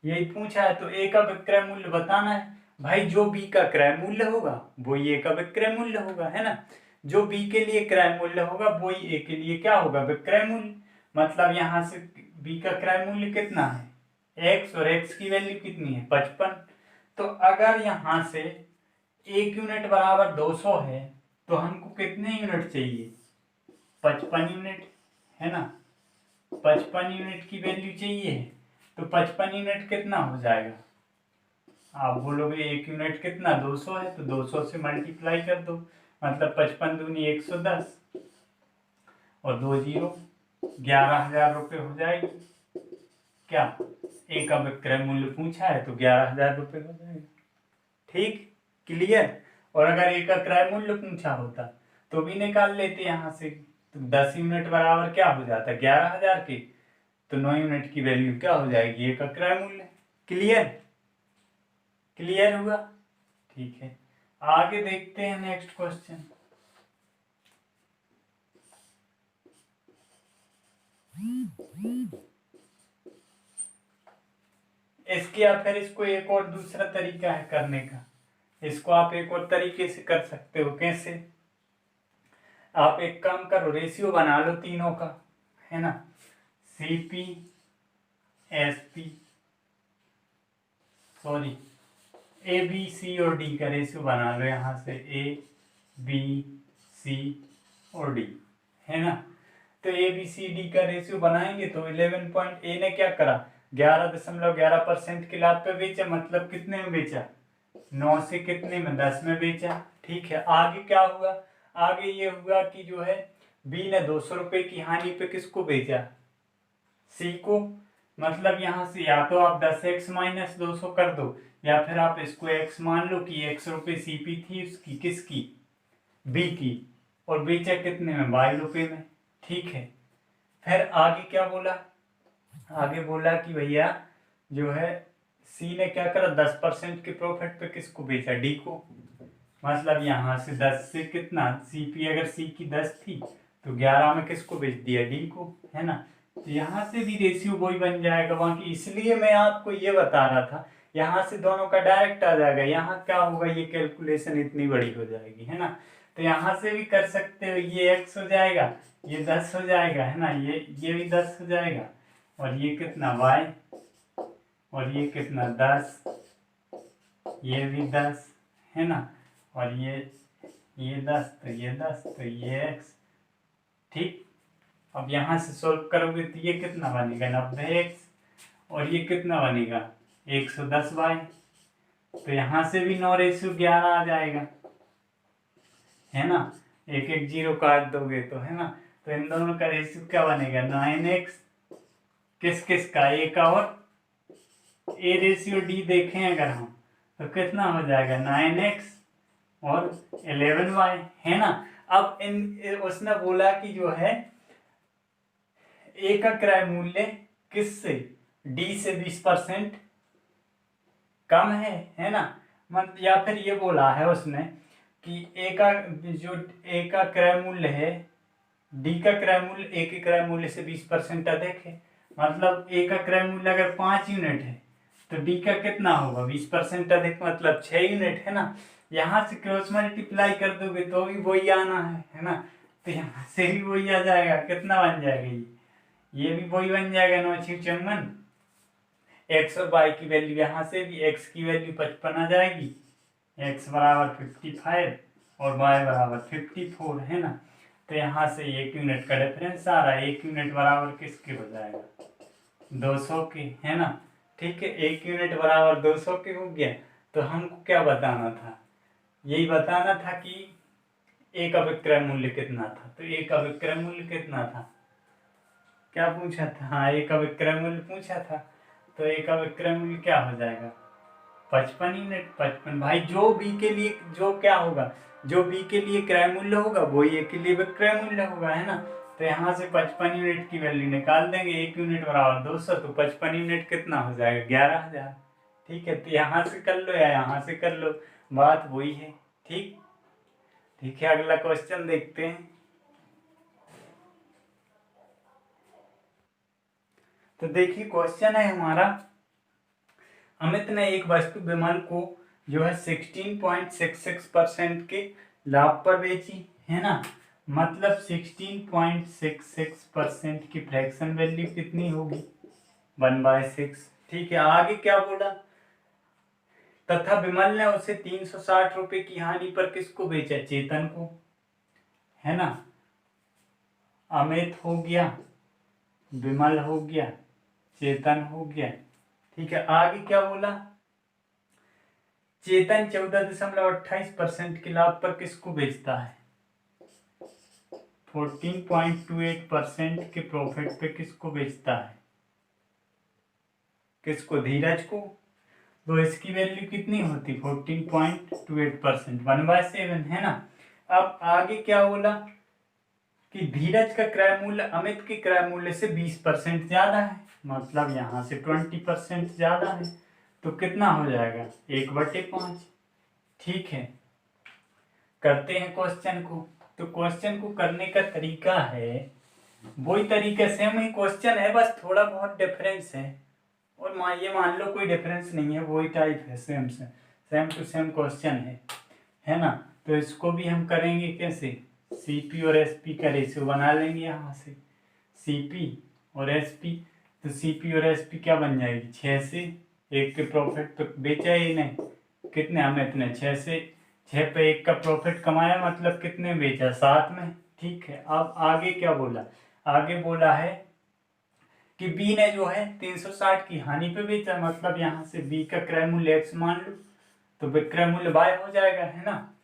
यही पूछा है। तो ए का विक्रय मूल्य बताना है भाई, जो बी का क्रय मूल्य होगा वो ए का विक्रय मूल्य होगा, है ना। जो बी के लिए क्रय मूल्य होगा वो ए के लिए क्या होगा, विक्रय मूल्य। मतलब यहाँ से बी का क्रय मूल्य कितना है एक्स, और एक्स की वैल्यू कितनी है 55। तो अगर यहाँ से 1 यूनिट बराबर 200 है तो हमको कितने यूनिट चाहिए, 55 यूनिट, है ना। 55 यूनिट की वैल्यू चाहिए, तो 55 यूनिट कितना हो जाएगा, आप बोलोगे 1 यूनिट कितना 200 है, तो 200 से मल्टीप्लाई कर दो, मतलब 55 दूनी 110 और 2 जीरो, 11,000 रुपये हो जाएगी। क्या ए का विक्रय मूल्य पूछा है तो 11,000 रुपये हो जाएगा। ठीक, क्लियर। और अगर ए का क्रय मूल्य पूछा होता तो भी निकाल लेते यहाँ से, तो 10 यूनिट बराबर क्या हो जाता है 11,000 के, तो 9 यूनिट की वैल्यू क्या हो जाएगी ए का क्रय मूल्य। क्लियर, क्लियर हुआ। ठीक है, आगे देखते हैं नेक्स्ट क्वेश्चन। इसके या फिर इसको एक और दूसरा तरीका है करने का, इसको आप एक और तरीके से कर सकते हो। कैसे, आप एक काम करो, रेशियो बना लो तीनों का, है ना, CP SP, sorry A B C और डी का रेशियो बना लो, यहाँ से ए बी सी और डी, है ना। तो ए बी सी डी का रेशियो बनाएंगे तो 11 पॉइंट, ए ने क्या करा 11.11% के लाभ पे बेचा, मतलब कितने में बेचा 9 से कितने में 10 में बेचा। ठीक है, आगे क्या हुआ, आगे ये हुआ कि जो है बी ने 200 रुपए की हानि पे किसको बेचा, सी को। मतलब यहाँ से या तो आप 10x माइनस 200 कर दो, या फिर आप इसको x मान लो कि x रुपये सीपी थी उसकी, किसकी, बी की, और बेचा कितने में 22 रुपये में। ठीक है, फिर आगे क्या बोला, आगे बोला कि भैया जो है सी ने क्या करा 10% के प्रॉफिट पे किसको बेचा, डी को। मतलब यहाँ से 10 से कितना, सीपी अगर सी की 10 थी तो 11 में किसको बेच दिया, डी को, है ना। तो यहाँ से भी रेशियो वही बन जाएगा वहाँ की, इसलिए मैं आपको ये बता रहा था, यहाँ से दोनों का डायरेक्ट आ जाएगा। यहाँ क्या होगा, ये कैलकुलेशन इतनी बड़ी हो जाएगी, है ना। तो यहाँ से भी कर सकते हो, ये x हो जाएगा, ये 10 हो जाएगा, है ना, ये भी 10 हो जाएगा, और ये कितना y, और ये कितना 10, ये भी 10, है ना, और ये 10, तो ये 10, तो ये x। ठीक, अब यहाँ से सॉल्व करोगे तो ये कितना बनेगा 90x, और ये कितना बनेगा 110y। तो यहाँ से भी 9:11 आ जाएगा, है ना, एक एक जीरो काट दोगे तो, है ना। तो इन दोनों का रेशियो क्या बनेगा 9x, किस किस का, ए का, और ए रेशियो डी देखें अगर हम तो कितना हो जाएगा 9x और 11y, है ना। अब उसने बोला कि जो है ए का क्रय मूल्य किससे, डी से 20% कम है ना। मतलब या फिर ये बोला है उसने कि ए का जो ए का क्रय मूल्य है, डी का क्रय मूल्य ए के क्रय मूल्य से 20% अधिक है। मतलब ए का क्रय मूल्य अगर 5 यूनिट है तो डी का कितना होगा 20% अधिक, मतलब 6 यूनिट, है ना। यहाँ से क्रॉस मल्टीप्लाई कर दोगे तो भी वही आना है ना। तो यहाँ से भी वही आ जाएगा, कितना बन जाएगा ये भी वही बन जाएगा 9×54। एक्स और वाई की वैल्यू, यहाँ से भी एक्स की वैल्यू 55 आ जाएगी, एक्स बराबर 55 और वाई बराबर 54, है ना। तो यहाँ से 1 यूनिट का डिफरेंस आ रहा है, 1 यूनिट बराबर किसके हो जाएगा 200 के, है ना। ठीक है, 1 यूनिट बराबर 200 के हो गया। तो हमको क्या बताना था, यही बताना था कि ए का विक्रय मूल्य कितना था। तो ए का विक्रय मूल्य कितना था, क्या पूछा था, हाँ ए का विक्रय मूल्य पूछा था। तो ए का विक्रय मूल्य क्या हो जाएगा 55 यूनिट 55 भाई, जो बी के लिए जो क्या होगा, जो बी के लिए क्रय मूल्य होगा वही ए के लिए भी क्रय मूल्य होगा, है ना। तो यहाँ से 55 यूनिट की वैल्यू निकाल देंगे। 1 यूनिट बराबर 200, तो 55 यूनिट कितना हो जाएगा, 11,000। ठीक है, तो यहाँ से कर लो या यहाँ से कर लो, बात वही है। ठीक ठीक है, अगला क्वेश्चन देखते हैं। तो देखिए क्वेश्चन है हमारा, अमित ने एक वस्तु विमल को जो है 16.66% के लाभ पर बेची, है ना। मतलब 16.66% की फ्रैक्शन वैल्यू कितनी होगी, 1/6। ठीक है, आगे क्या बोला, तथा विमल ने उसे 360 रुपए की हानि पर किसको बेचा, चेतन को, है ना। अमित हो गया, विमल हो गया, चेतन हो गया। ठीक है, आगे क्या बोला, चेतन 14.28% के लाभ पर किसको बेचता है, 14.28% के प्रॉफिट पे किसको बेचता है, किसको, धीरज को। तो इसकी वैल्यू कितनी होती, 14.28%, 1/7, है ना। अब आगे क्या बोला कि धीरज का क्रय मूल्य अमित के क्रय मूल्य से 20% ज्यादा है, मतलब यहाँ से 20% ज्यादा है, तो कितना हो जाएगा, 1/5। ठीक है, करते हैं क्वेश्चन को। तो क्वेश्चन को करने का तरीका है वही तरीका, सेम ही क्वेश्चन है, बस थोड़ा बहुत डिफरेंस है। और ये मान लो कोई डिफरेंस नहीं है, वही टाइप है, सेम टू सेम क्वेश्चन है ना। तो इसको भी हम करेंगे कैसे, सीपी और एसपी का रेशियो बना लेंगे यहाँ से, सीपी और एसपी। तो सीपी और एसपी क्या बन जाएगी, 6 से 1 के प्रॉफिट तो बेचा ही नहीं, कितने, हमें इतने 6 पे 1 का प्रॉफिट कमाया, मतलब कितने बेचा, 7 में। ठीक है, अब आगे क्या बोला, आगे बोला है कि बी ने जो है 360 की हानि पे बेचा, मतलब यहाँ से बी का क्रय मूल्य x मान लो, तो विक्रय मूल्य y हो जाएगा, है ना।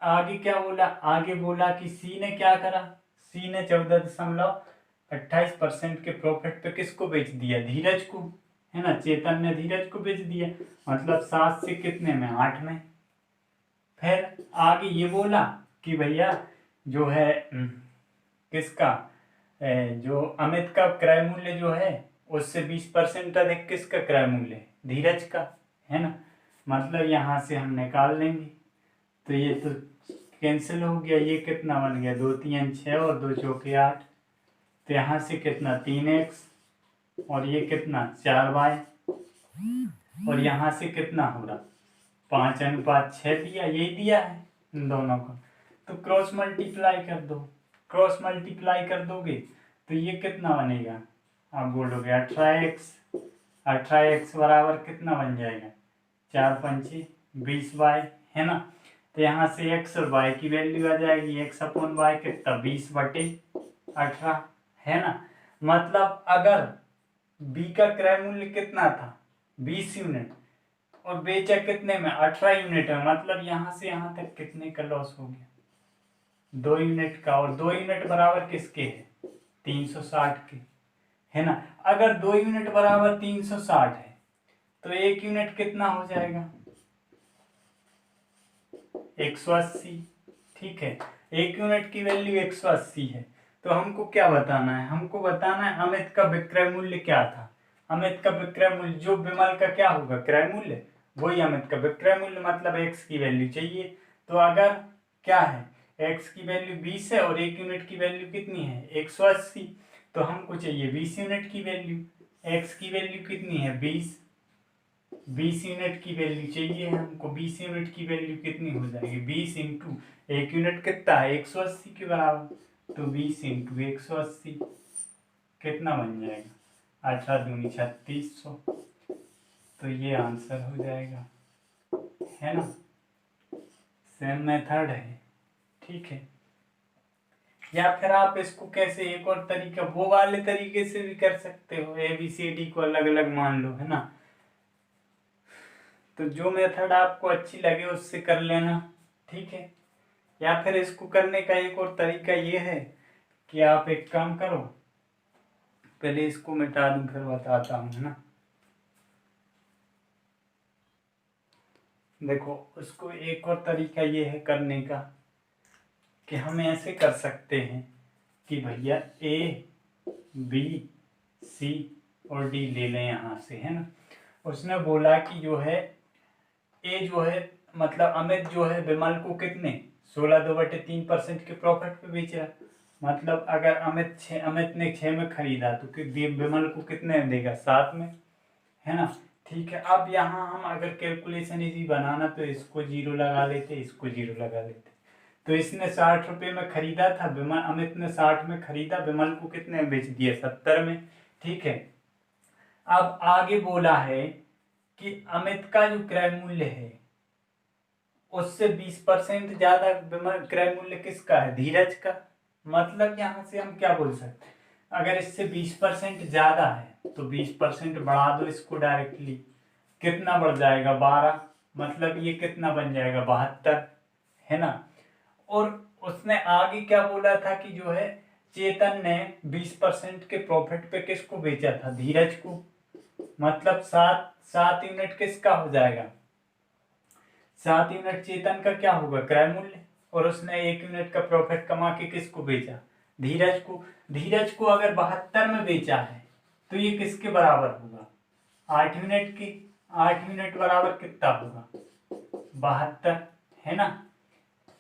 आगे क्या बोला, आगे बोला कि सी ने क्या करा, सी ने 14.28% के प्रॉफिट पे किसको बेच दिया, धीरज को, है ना। चेतन ने धीरज को बेच दिया, मतलब 7 से कितने में, 8 में। फिर आगे ये बोला कि भैया जो है किसका, जो अमित का क्रय मूल्य जो है उससे 20% अधिक किसका क्रय मूल्य, धीरज का, है ना। मतलब यहाँ से हम निकाल लेंगे, तो ये तो कैंसिल हो गया, ये कितना बन गया, 2 3 6 और 2 चौके 8। तो यहाँ से कितना, 3x, और ये कितना, 4y, और यहाँ से कितना हो रहा, 5:6 दिया, यही दिया है इन दोनों का। तो क्रॉस मल्टीप्लाई कर दो, क्रॉस मल्टीप्लाई कर दोगे तो ये कितना बनेगा, आप बोलोगे 18x, 18x बराबर कितना बन जाएगा, 4×5 20y, है ना। तो यहाँ से x और y की वैल्यू आ जाएगी, x/y कितना, 20/18, है ना। मतलब अगर b का क्रय मूल्य कितना था, 20 यूनिट, और बेचा कितने में, 18 यूनिट में, मतलब यहाँ से यहाँ तक कितने का लॉस हो गया, 2 यूनिट का। और 2 यूनिट बराबर किसके है, 360 के, है ना। अगर 2 यूनिट बराबर 360 है तो 1 यूनिट कितना हो जाएगा, 180। ठीक है, 1 यूनिट की वैल्यू 180 है। तो हमको क्या बताना है, हमको बताना है अमित का विक्रय मूल्य क्या था, अमित का विक्रय मूल्य जो विमल का क्या होगा, क्रय मूल्य, वही अमित का विक्रय मूल्य, मतलब x की वैल्यू चाहिए। तो अगर क्या है, x की वैल्यू 20 है और 1 यूनिट की वैल्यू कितनी है, 180, तो हमको चाहिए 20 यूनिट की वैल्यू। x की वैल्यू कितनी है, 20 यूनिट की वैल्यू चाहिए हमको। 20 यूनिट की वैल्यू कितनी हो जाएगी, 20 इंटू 1 यूनिट कितना है, 180 के बराबर, तो 20 इंटू 180 कितना बन जाएगा, 18×2 = 3600। तो ये आंसर हो जाएगा, है ना। सेम मेथड है, ठीक है। या फिर आप इसको कैसे, एक और तरीका वो वाले तरीके से भी कर सकते हो, ABCD को अलग अलग मान लो, है ना। तो जो मेथड आपको अच्छी लगे उससे कर लेना, ठीक है। या फिर इसको करने का एक और तरीका ये है कि आप एक काम करो, पहले इसको मिटा दूं फिर बताता हूँ, है ना। देखो उसको एक और तरीका ये है करने का कि हम ऐसे कर सकते हैं कि भैया ए बी सी और डी ले लें यहाँ से, है ना। उसने बोला कि जो है ए जो है मतलब अमित जो है विमल को कितने 16/3% के प्रॉफिट पे बेच रहा। मतलब अगर अमित ने 6 में खरीदा तो विमल को कितने में देगा 7 में, है ना। ठीक है, अब यहाँ हम अगर कैलकुलेशन इजी बनाना तो इसको 0 लगा लेते, इसको 0 लगा लेते। तो इसने 60 रुपये में खरीदा था, विमल अमित ने 60 में खरीदा, विमल को कितने में बेच दिया 70 में। ठीक है, अब आगे बोला है कि अमित का जो क्रय मूल्य है उससे 20% ज्यादा क्रय मूल्य किसका है, धीरज का। मतलब यहाँ से हम क्या बोल सकते हैं, अगर इससे 20% ज्यादा है तो 20% बढ़ा दो इसको डायरेक्टली, कितना बढ़ जाएगा 12, मतलब ये कितना बन जाएगा 72, है ना। और उसने आगे क्या बोला था कि जो है चेतन ने 20% के प्रॉफिट पे किसको बेचा था, धीरज को। मतलब 7 यूनिट किसका हो जाएगा, 7 यूनिट चेतन का क्या होगा क्रय मूल्य। और उसने 1 यूनिट का प्रॉफिट कमा के किसको बेचा, धीरज को। धीरज को अगर 72 में बेचा है तो ये किसके बराबर होगा, 8 यूनिट की। 8 यूनिट बराबर कितना होगा 72, है ना।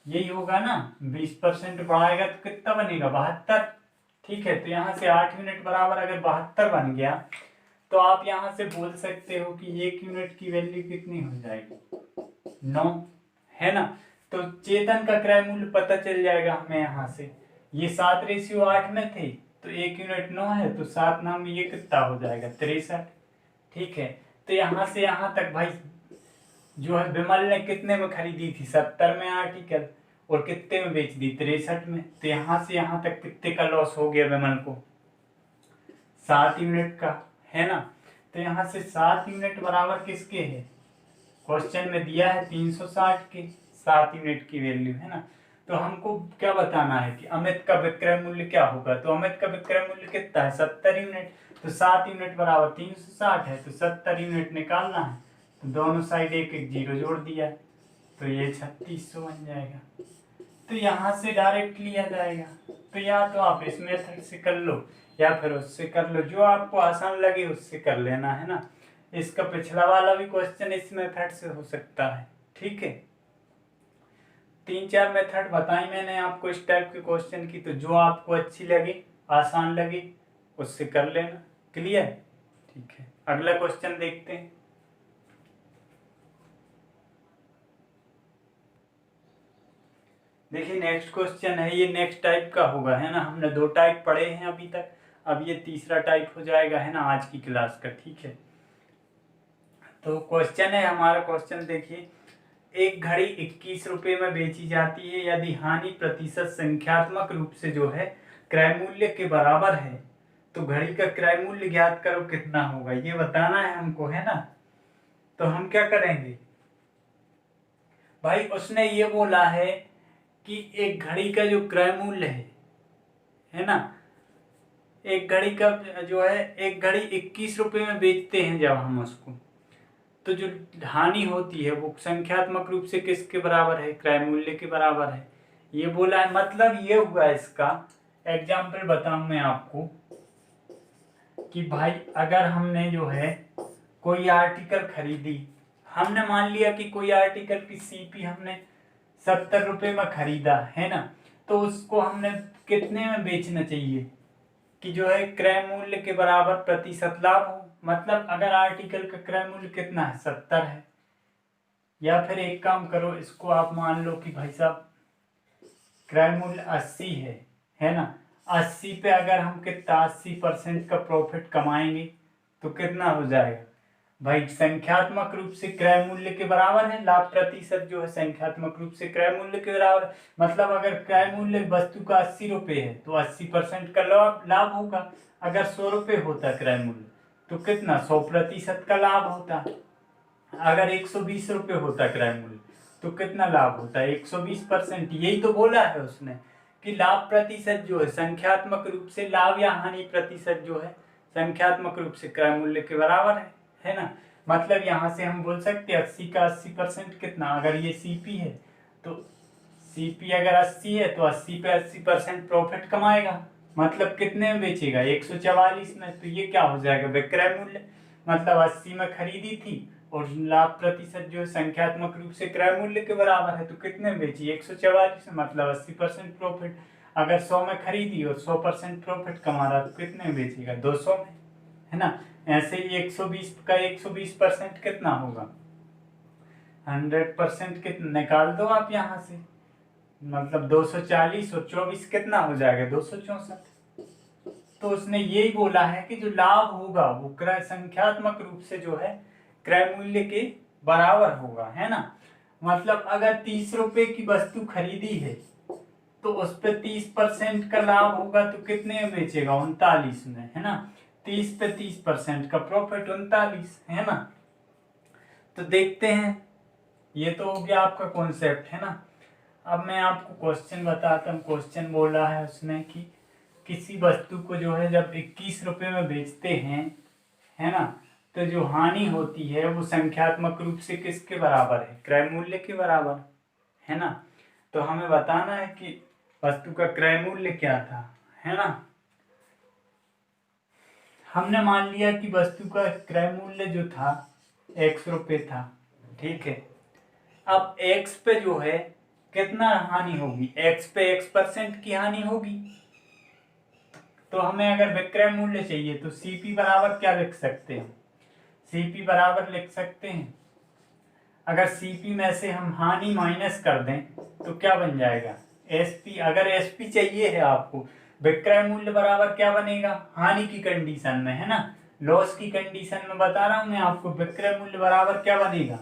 यही होगा ना, 20% बढ़ाएगा तो कितना बनेगा 72। ठीक है, तो यहाँ से 8 यूनिट बराबर अगर 72 बन गया तो आप यहाँ से बोल सकते हो कि 1 यूनिट की वैल्यू कितनी हो जाएगी 9, है ना। तो चेतन का क्रय मूल्य पता चल जाएगा हमें यहाँ से, ये 7:8 में थे तो 1 यूनिट 9 है तो 7 9 में ये कितना हो जाएगा 63। ठीक है, तो यहाँ से यहाँ तक भाई जो है विमल ने कितने में खरीदी थी 70 में आर्टिकल और कितने में बेच दी 63 में। तो यहाँ से यहाँ तक कितने का लॉस हो गया विमल को, 7 यूनिट का, है ना। तो यहाँ से 7 यूनिट बराबर किसके है, क्वेश्चन में दिया है 360 के 7 यूनिट की वैल्यू, है ना। तो हमको क्या बताना है कि अमित का विक्रय मूल्य क्या होगा, तो अमित का विक्रय मूल्य कितना है 70 यूनिट। तो 7 यूनिट बराबर 360 है तो 70 यूनिट निकालना है, तो दोनों साइड एक एक जीरो जोड़ दिया तो ये 3600 बन जाएगा। तो यहाँ से डायरेक्ट लिया जाएगा। तो या तो आप इस मेथड से कर लो या फिर उससे कर लो, जो आपको आसान लगे उससे कर लेना, है ना। इसका पिछला वाला भी क्वेश्चन इस मेथड से हो सकता है। ठीक है, 3-4 मेथड बताई मैंने आपको इस टाइप के क्वेश्चन की, तो जो आपको अच्छी लगे आसान लगे उससे कर लेना। क्लियर, ठीक है, अगला क्वेश्चन देखते हैं। देखिए नेक्स्ट क्वेश्चन है, ये नेक्स्ट टाइप का होगा, है ना। हमने 2 टाइप पढ़े हैं अभी तक, अब ये तीसरा टाइप हो जाएगा, है ना, आज की क्लास का। ठीक है, तो क्वेश्चन है हमारा, क्वेश्चन देखिए, एक घड़ी 21 रुपये में बेची जाती है, यदि हानि प्रतिशत संख्यात्मक रूप से जो है क्रय मूल्य के बराबर है तो घड़ी का क्रय मूल्य ज्ञात करो कितना होगा, ये बताना है हमको, है ना। तो हम क्या करेंगे भाई, उसने ये बोला है कि एक घड़ी का जो क्रय मूल्य है ना, एक घड़ी का जो है, एक घड़ी 21 रुपये में बेचते हैं जब हम उसको, तो जो हानि होती है वो संख्यात्मक रूप से किसके बराबर है, क्रय मूल्य के बराबर है, ये बोला है। मतलब ये हुआ इसका एग्जाम्पल बताऊं मैं आपको कि भाई अगर हमने जो है कोई आर्टिकल खरीदी, हमने मान लिया कि कोई आर्टिकल की सीपी हमने 70 रुपये में खरीदा, है ना। तो उसको हमने कितने में बेचना चाहिए कि जो है क्रय मूल्य के बराबर प्रतिशत लाभ हो। मतलब अगर आर्टिकल का क्रय मूल्य कितना है 70 है, या फिर एक काम करो, इसको आप मान लो कि भाई साहब क्रय मूल्य 80 है ना। 80 पे अगर हम कितना 80% का प्रॉफिट कमाएंगे तो कितना हो जाएगा भाई, संख्यात्मक रूप से क्रय मूल्य के बराबर है, लाभ प्रतिशत जो है संख्यात्मक रूप से क्रय मूल्य के बराबर। मतलब अगर क्रय मूल्य वस्तु का 80 रुपये है तो 80% का लाभ होगा। अगर 100 रुपये होता क्रय मूल्य तो कितना 100% का लाभ होता। अगर 120 रुपये होता क्रय मूल्य तो कितना लाभ होता है 120%। यही तो बोला है उसने कि लाभ प्रतिशत जो है संख्यात्मक रूप से, लाभ या हानि प्रतिशत जो है संख्यात्मक रूप से क्रय मूल्य के बराबर है ना। मतलब यहाँ से हम बोल सकते हैं 80 का 80% कितना, अगर ये सीपी है तो सीपी अगर 80 है तो 80 पे 80% प्रॉफिट कमाएगा। मतलब कितने में बेचेगा, 144 में। तो ये क्या हो जाएगा, विक्रय मूल्य। मतलब 80 में खरीदी थी और लाभ प्रतिशत जो संख्यात्मक रूप से क्रय मूल्य के बराबर है, तो कितने में बेची, 144 में, मतलब 80% प्रॉफिट। अगर 100 में खरीदी और 100% प्रॉफिट कमा रहा तो कितने में बेचेगा, 200 में, है ना। ऐसे ही 120 का 120% कितना होगा, 100% कितना, निकाल दो आप यहाँ से। मतलब 240 और 24 कितना हो जाएगा, 264। तो उसने यही बोला है कि जो लाभ होगा वो क्रय संख्यात्मक रूप से जो है क्रय मूल्य के बराबर होगा, है ना। मतलब अगर 30 रुपए की वस्तु खरीदी है तो उस पर 30% का लाभ होगा तो कितने में बेचेगा, 39 में, है ना। 30 पे 30% का प्रॉफिट 39, है ना। तो देखते हैं, ये तो हो गया आपका कॉन्सेप्ट, है ना। अब मैं आपको क्वेश्चन बताता हूँ। क्वेश्चन बोला है उसने कि किसी वस्तु को जो है जब 21 रुपए में बेचते हैं, है ना, तो जो हानि होती है वो संख्यात्मक रूप से किसके बराबर है, क्रय मूल्य के बराबर, है ना। तो हमें बताना है कि वस्तु का क्रय मूल्य क्या था, है ना। हमने मान लिया कि वस्तु का क्रय मूल्य जो था x रुपए था, ठीक है। अब x पे जो है कितना हानि होगी, x पे x% की हानि होगी। तो हमें अगर विक्रय मूल्य चाहिए तो CP बराबर क्या लिख सकते हैं, CP बराबर लिख सकते हैं, अगर CP में से हम हानि माइनस कर दें तो क्या बन जाएगा, SP। अगर SP चाहिए है आपको, विक्रय मूल्य बराबर क्या बनेगा, हानि की कंडीशन में, है ना, लॉस की कंडीशन में बता रहा हूं मैं आपको, विक्रय मूल्य बराबर क्या बनेगा,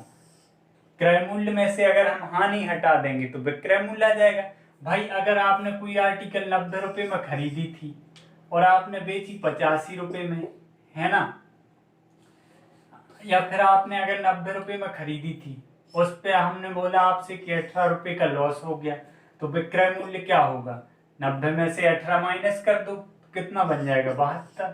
क्रय मूल्य में से अगर हम हानि हटा देंगे तो विक्रय मूल्य आ जाएगा। भाई अगर आपने कोई आर्टिकल 90 रुपए में खरीदी थी और आपने बेची 85 रुपए में, है ना, या फिर आपने अगर 90 रुपए में खरीदी थी, उस पे हमने बोला आपसे कि 18 रुपए का लॉस हो गया, तो विक्रय मूल्य क्या होगा, 90 में से 18 माइनस कर दो, कितना बन जाएगा, 72।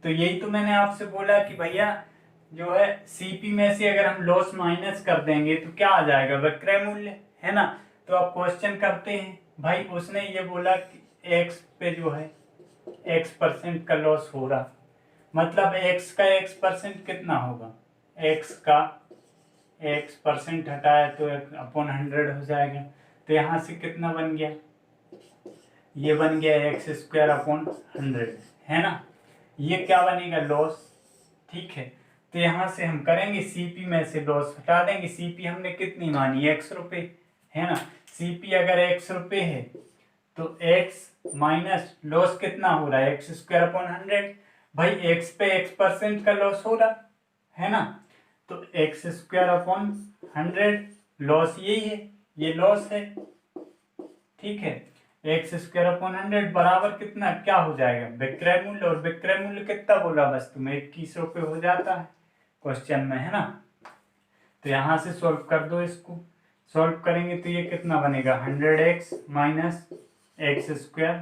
तो यही तो मैंने आपसे बोला कि भैया जो है सीपी में से अगर हम लॉस माइनस कर देंगे तो क्या आ जाएगा, विक्रय मूल्य, है ना। तो आप क्वेश्चन करते हैं, भाई उसने ये बोला कि एक्स पे जो है x% का लॉस हो रहा, मतलब x का x% कितना होगा, x का x% हटाया तो अपॉन 100 हो जाएगा। तो यहाँ से कितना बन गया, ये बन गया x² अपॉन 100, है ना। ये क्या बनेगा, लॉस, ठीक है। तो यहाँ से हम करेंगे सीपी में से लॉस हटा देंगे। सीपी हमने कितनी मानी, x रुपए, है ना। सीपी अगर x रुपए है तो x माइनस लॉस कितना हो रहा है, x² अपॉन 100। भाई x पे x% का लॉस हो रहा है ना, तो x² अपॉन 100 लॉस यही है, ये लॉस है, ठीक है। x² अपॉन 100 बराबर कितना, क्या हो जाएगा, विक्रय मूल्य। और विक्रय मूल्य कितना बोला वस्तु में, 21 रुपए हो जाता है क्वेश्चन में, है ना। तो यहां से सॉल्व कर दो, इसको सॉल्व करेंगे तो ये कितना बनेगा, 100x माइनस x²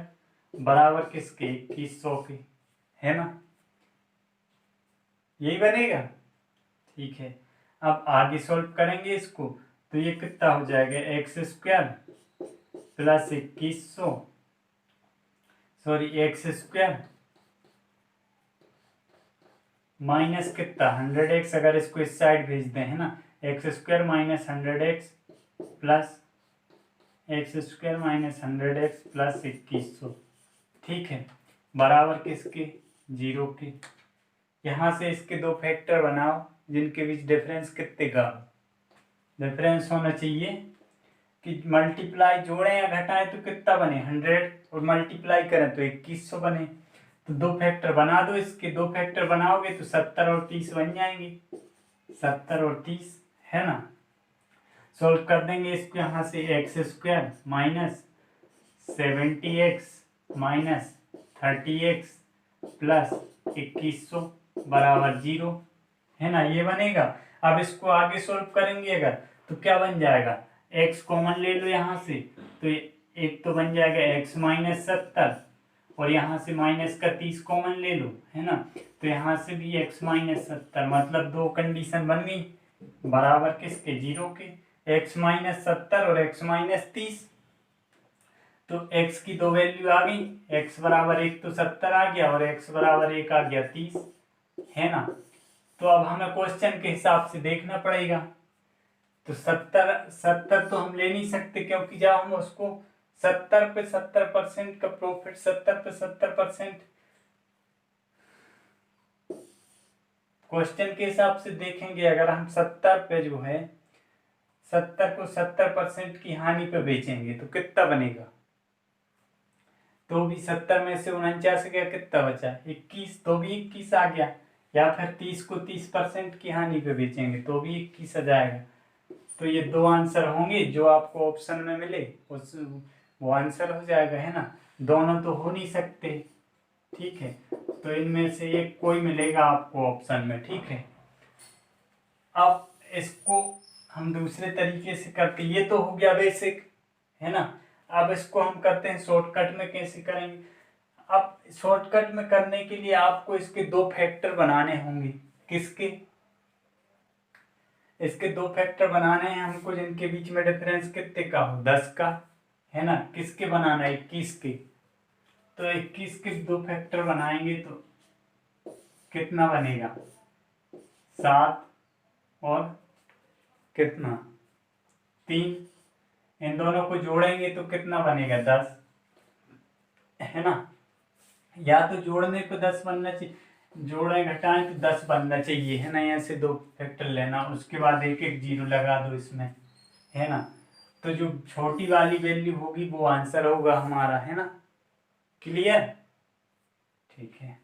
बराबर किसके, 2100 के, है ना, यही बनेगा, ठीक है। अब आगे सॉल्व करेंगे इसको तो ये कितना हो जाएगा, x² plus 2100, sorry x² minus कितना 100x, अगर इसको इस साइड भेज दें, है ना, x² minus 100x plus x² minus 100x plus 2100, ठीक है, बराबर किसके, 0 के। यहाँ से इसके दो फैक्टर बनाओ जिनके बीच डिफरेंस कितने का डिफरेंस होना चाहिए, कि मल्टीप्लाई जोड़ें या घटाएं तो कितना बने, 100, और मल्टीप्लाई करें तो 2100 बने। तो दो फैक्टर बना दो इसके, दो फैक्टर बनाओगे तो 70 और 30 बन जाएंगे, 70 और 30, है ना। सॉल्व कर देंगे इसको, यहाँ से x² minus 70x minus 30x plus 2100 बराबर 0, है ना, ये बनेगा। अब इसको आगे सॉल्व करेंगे अगर तो क्या बन जाएगा, x कॉमन ले लो यहाँ से, तो एक तो बन जाएगा x माइनस 70 और यहाँ से माइनस का 30 कॉमन ले लो, है ना। तो यहाँ से भी x माइनस 70, मतलब दो कंडीशन बन गई बराबर किसके, 0 के, x माइनस 70 और x माइनस 30। तो x की दो वैल्यू आ गई, x बराबर 1 तो 70 आ गया और x बराबर 1 आ गया 30, है ना। तो अब हमें क्वेश्चन के हिसाब से देखना पड़ेगा। तो 70 तो हम ले नहीं सकते, क्योंकि जब हम उसको 70 पे 70% का प्रॉफिट, 70 पे 70% क्वेश्चन के हिसाब से देखेंगे। अगर हम 70 पे जो है 70 को 70% की हानि पे बेचेंगे तो कितना बनेगा। तो भी 70 में से 49 गया, कितना बचा 21, तो भी 21 आ गया। या फिर 30 को 30% की हानि पे बेचेंगे तो भी 21 आ जाएगा। तो ये दो आंसर होंगे जो आपको ऑप्शन में मिले, उस वो आंसर हो जाएगा, है ना। दोनों तो हो नहीं सकते, ठीक है। तो इनमें से एक कोई मिलेगा आपको ऑप्शन में, ठीक है। अब इसको हम दूसरे तरीके से करते, ये तो हो गया बेसिक, है ना। अब इसको हम करते हैं शॉर्टकट में, कैसे करेंगे। अब शॉर्टकट में करने के लिए आपको इसके दो फैक्टर बनाने होंगे। किसके, इसके दो फैक्टर बनाने हैं हमको जिनके बीच में डिफरेंस कितने का हो, 10 का, है ना। किसके बनाना है, 21 के। तो 21 के दो फैक्टर बनाएंगे तो कितना बनेगा, 7 और कितना 3। इन दोनों को जोड़ेंगे तो कितना बनेगा, 10, है ना। या तो जोड़ने पे 10 बनना चाहिए, जोड़े घटाएं तो 10 बनना चाहिए, है ना। यहाँ से दो फैक्टर लेना, उसके बाद एक एक जीरो लगा दो इसमें, है ना। तो जो छोटी वाली वैल्यू होगी वो आंसर होगा हमारा, है ना। क्लियर, ठीक है।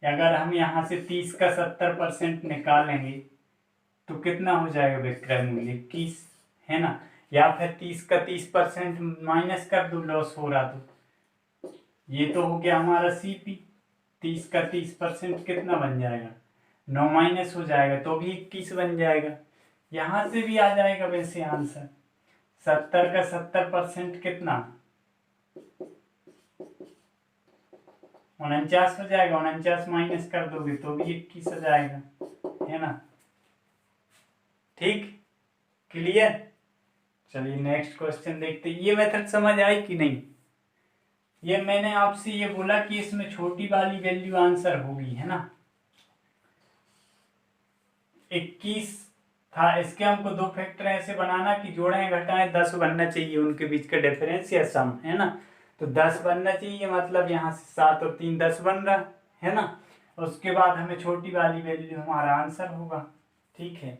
अगर हम यहाँ से 30 का 70% निकालेंगे तो कितना हो जाएगा विक्रय मूल्य, 21, है ना। या फिर 30 का 30% माइनस कर दो, लॉस हो रहा तो ये तो हो गया हमारा सीपी। 30 का 30% कितना बन जाएगा, 9 माइनस हो जाएगा तो भी 21 बन जाएगा। यहाँ से भी आ जाएगा वैसे आंसर। 70 का 70% कितना, 49 हो जाएगा। 49 माइनस कर दोगे तो भी 21 हो जाएगा, है ना। ठीक, क्लियर। चलिए नेक्स्ट क्वेश्चन देखते हैं। ये मेथड समझ आई कि नहीं। ये मैंने आपसे ये बोला कि इसमें छोटी वाली वैल्यू आंसर होगी, है ना। 21 था, इसके हमको दो फैक्टर ऐसे बनाना कि जोड़ें घटाएं 10 बनना चाहिए, उनके बीच का डिफरेंस या सम, है ना। तो 10 बनना चाहिए, मतलब यहाँ से 7 और 3 10 बन रहा है ना। उसके बाद हमें छोटी वाली वैल्यू हमारा आंसर होगा, ठीक है।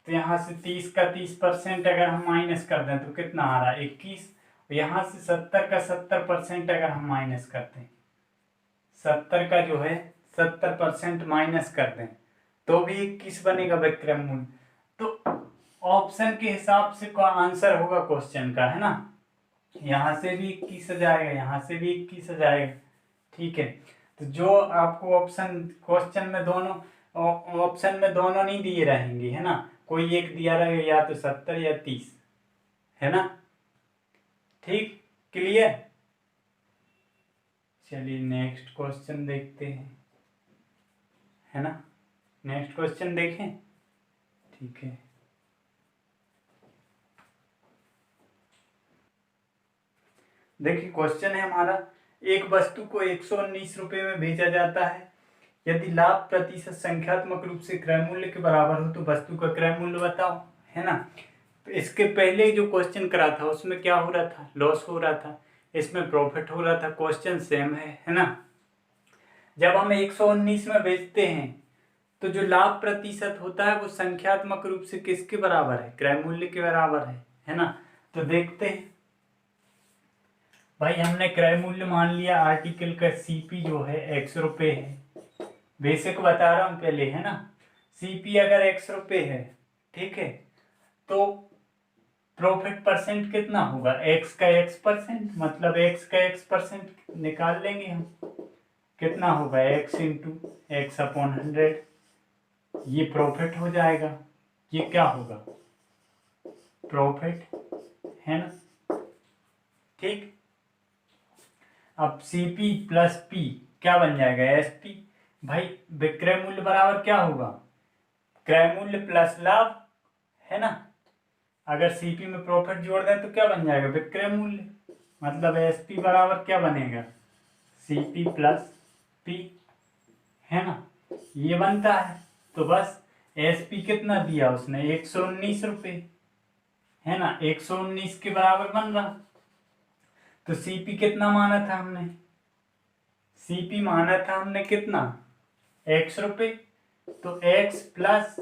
तो यहाँ से 30 का 30% अगर हम माइनस कर दें तो कितना आ रहा है, 21। यहाँ से 70 का 70% अगर हम माइनस करते हैं, 70 का जो है 70% माइनस कर दें तो भी 21 बनेगा विक्रय मूल्य। तो ऑप्शन के हिसाब से का आंसर होगा क्वेश्चन का, है ना। यहाँ से भी 21 आ जाएगा, यहाँ से भी 21 आ जाएगा, ठीक है। तो जो आपको ऑप्शन क्वेश्चन में दोनों ऑप्शन में दोनों नहीं दिए रहेंगे, है ना। कोई एक दिया रहेगा, या तो 70 या 30, है ना। ठीक, क्लियर। चलिए नेक्स्ट क्वेश्चन देखते हैं, है ना। नेक्स्ट क्वेश्चन देखें, ठीक है। देखिए क्वेश्चन है हमारा, एक वस्तु को 119 रुपये में बेचा जाता है। यदि लाभ प्रतिशत संख्यात्मक रूप से क्रय मूल्य के बराबर हो तो वस्तु का क्रय मूल्य बताओ, है ना। तो इसके पहले जो क्वेश्चन करा था उसमें क्या हो रहा था, लॉस हो रहा था, इसमें प्रॉफिट हो रहा था। क्वेश्चन सेम है ना। जब हम 119 में बेचते हैं तो जो लाभ प्रतिशत होता है वो संख्यात्मक रूप से किसके बराबर है, क्रय मूल्य के बराबर है ना। तो देखते हैं भाई, हमने क्रय मूल्य मान लिया, आर्टिकल का सीपी जो है 100 रुपये है। बेसिक बता रहा हूं पहले, है ना। सीपी अगर 100 रुपये है, ठीक है, तो प्रॉफिट परसेंट कितना होगा, एक्स का x%, मतलब एक्स का x% निकाल लेंगे हम। कितना होगा, x इंटू एक्स अपॉन 100, ये प्रॉफिट हो जाएगा। ये क्या होगा, प्रॉफिट, है ना। ठीक, अब CP प्लस P क्या बन जाएगा, SP। भाई विक्रय मूल्य बराबर क्या होगा, क्रय मूल्य प्लस लाभ, है ना। अगर CP में प्रॉफिट जोड़ दें तो क्या बन जाएगा, विक्रय मूल्य। मतलब SP बराबर क्या बनेगा, CP प्लस P, है ना, ये बनता है। तो बस SP कितना दिया उसने, 119 रुपये, है ना, 119 के बराबर बन रहा। तो CP कितना माना था हमने, CP माना था हमने कितना, x रुपये। तो x plus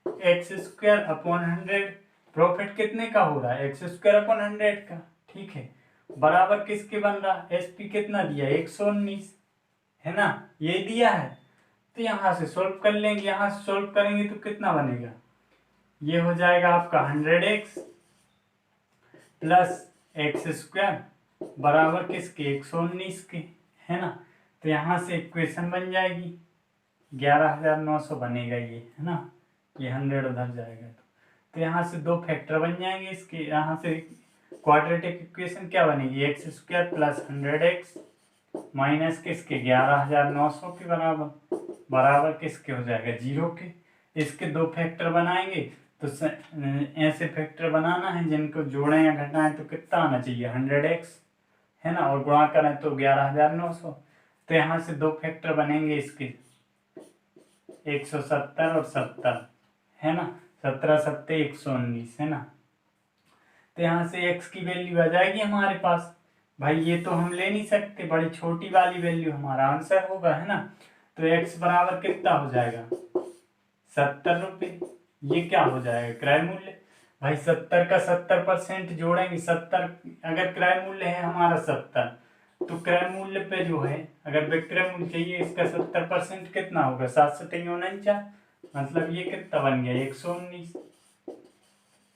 x² upon 100, profit कितने का हो रहा है, x² अपॉन 100 का, ठीक है। बराबर किसके बन रहा, SP कितना दिया, 119, है ना, ये दिया है। तो यहाँ से सॉल्व कर लेंगे, यहाँ से सॉल्व करेंगे तो कितना बनेगा, ये हो जाएगा आपका 100x प्लस x² बराबर किसके, 119 के, है ना। तो यहाँ से इक्वेशन बन जाएगी 11,900 बनेगा ये, है ना, ये 100 उधर जाएगा। तो यहाँ से दो फैक्टर बन जाएंगे इसके, यहाँ से क्वाड्रेटिक इक्वेशन क्या बनेगी, x² प्लस 100x माइनस किसके 11,900 के बराबर, बराबर किसके हो जाएगा, 0 के। इसके दो फैक्टर बनाएंगे तो ऐसे फैक्टर बनाना है जिनको जोड़ें या घटाएं तो कितना आना चाहिए, 100x, है ना, और गुणा करें तो 11,900। तो यहाँ से दो फैक्टर बनेंगे इसके, 170 और 70, है ना, 17 7 119, है ना। तो यहाँ से x की वैल्यू आ जाएगी हमारे पास। भाई ये तो हम ले नहीं सकते, बड़ी छोटी वाली वैल्यू हमारा आंसर होगा, है ना। तो x बराबर कितना हो जाएगा, 70 रुपये। ये क्या हो जाएगा, क्रय मूल्य। भाई 70 का 70% जोड़ेंगे, 70 अगर क्रय मूल्य है हमारा 70, तो क्रय मूल्य पे जो है अगर विक्रय मूल्य चाहिए इसका 70% कितना होगा, 749, मतलब ये कितना बन गया, 119।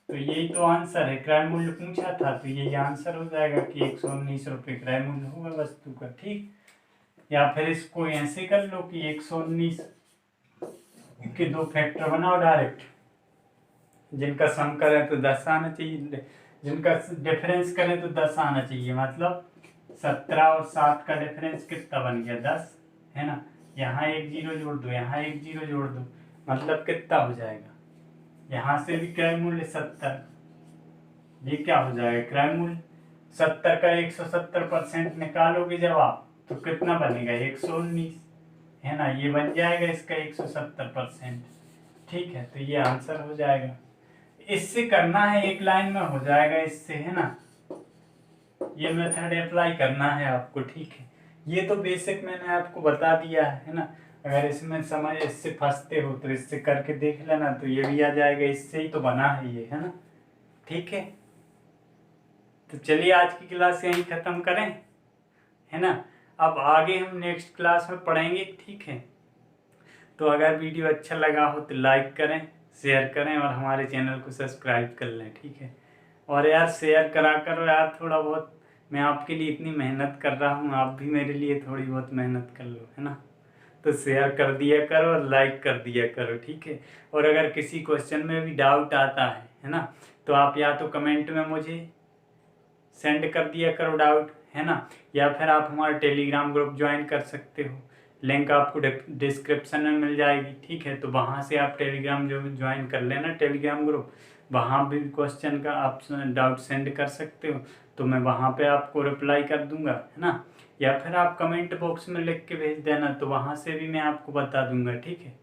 तो यही तो आंसर है, क्रय मूल्य पूछा था तो यही आंसर हो जाएगा कि 119 रुपये क्रय मूल्य होगा वस्तु का, ठीक। या फिर इसको ऐसे कर लो कि 119 के दो फैक्टर बनाओ डायरेक्ट, जिनका सम करें तो 10 आना चाहिए, जिनका डिफरेंस करें तो 10 आना चाहिए। मतलब 17 और 7 का डिफरेंस कितना बन गया, 10, है ना। यहाँ एक जीरो जोड़ दो, यहाँ एक जीरो जोड़ दो, मतलब कितना हो जाएगा, यहाँ से भी क्रय मूल्य 70, ये क्या हो जाएगा, क्रय मूल्य 70 का 170% निकालोगे जब आप तो कितना बनेगा, 119, है ना, ये बन जाएगा इसका 170%, ठीक है। तो ये आंसर हो जाएगा। इससे करना है, एक लाइन में हो जाएगा इससे, है ना। ये मेथड अप्लाई करना है आपको, ठीक है। ये तो बेसिक मैंने आपको बता दिया है ना। अगर इसमें समझ इससे फंसते हो तो इससे करके देख लेना, तो ये भी आ जाएगा, इससे ही तो बना है ये, है ना, ठीक है। तो चलिए आज की क्लास यहीं ख़त्म करें, है ना। अब आगे हम नेक्स्ट क्लास में पढ़ेंगे, ठीक है। तो अगर वीडियो अच्छा लगा हो तो लाइक करें, शेयर करें और हमारे चैनल को सब्सक्राइब कर लें, ठीक है। और यार शेयर करा करो यार, थोड़ा बहुत, मैं आपके लिए इतनी मेहनत कर रहा हूँ, आप भी मेरे लिए थोड़ी बहुत मेहनत कर लो, है ना। तो शेयर कर दिया करो और लाइक कर दिया करो, ठीक है। और अगर किसी क्वेश्चन में भी डाउट आता है ना, तो आप या तो कमेंट में मुझे सेंड कर दिया करो डाउट, है ना, या फिर आप हमारा टेलीग्राम ग्रुप ज्वाइन कर सकते हो, लिंक आपको डिस्क्रिप्शन में मिल जाएगी, ठीक है। तो वहाँ से आप टेलीग्राम जो ज्वाइन कर लेना टेलीग्राम ग्रुप, वहाँ भी क्वेश्चन का आप डाउट सेंड कर सकते हो, तो मैं वहाँ पे आपको रिप्लाई कर दूंगा, है ना। या फिर आप कमेंट बॉक्स में लिख के भेज देना, तो वहाँ से भी मैं आपको बता दूंगा, ठीक है।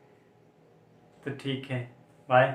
तो ठीक है, बाय।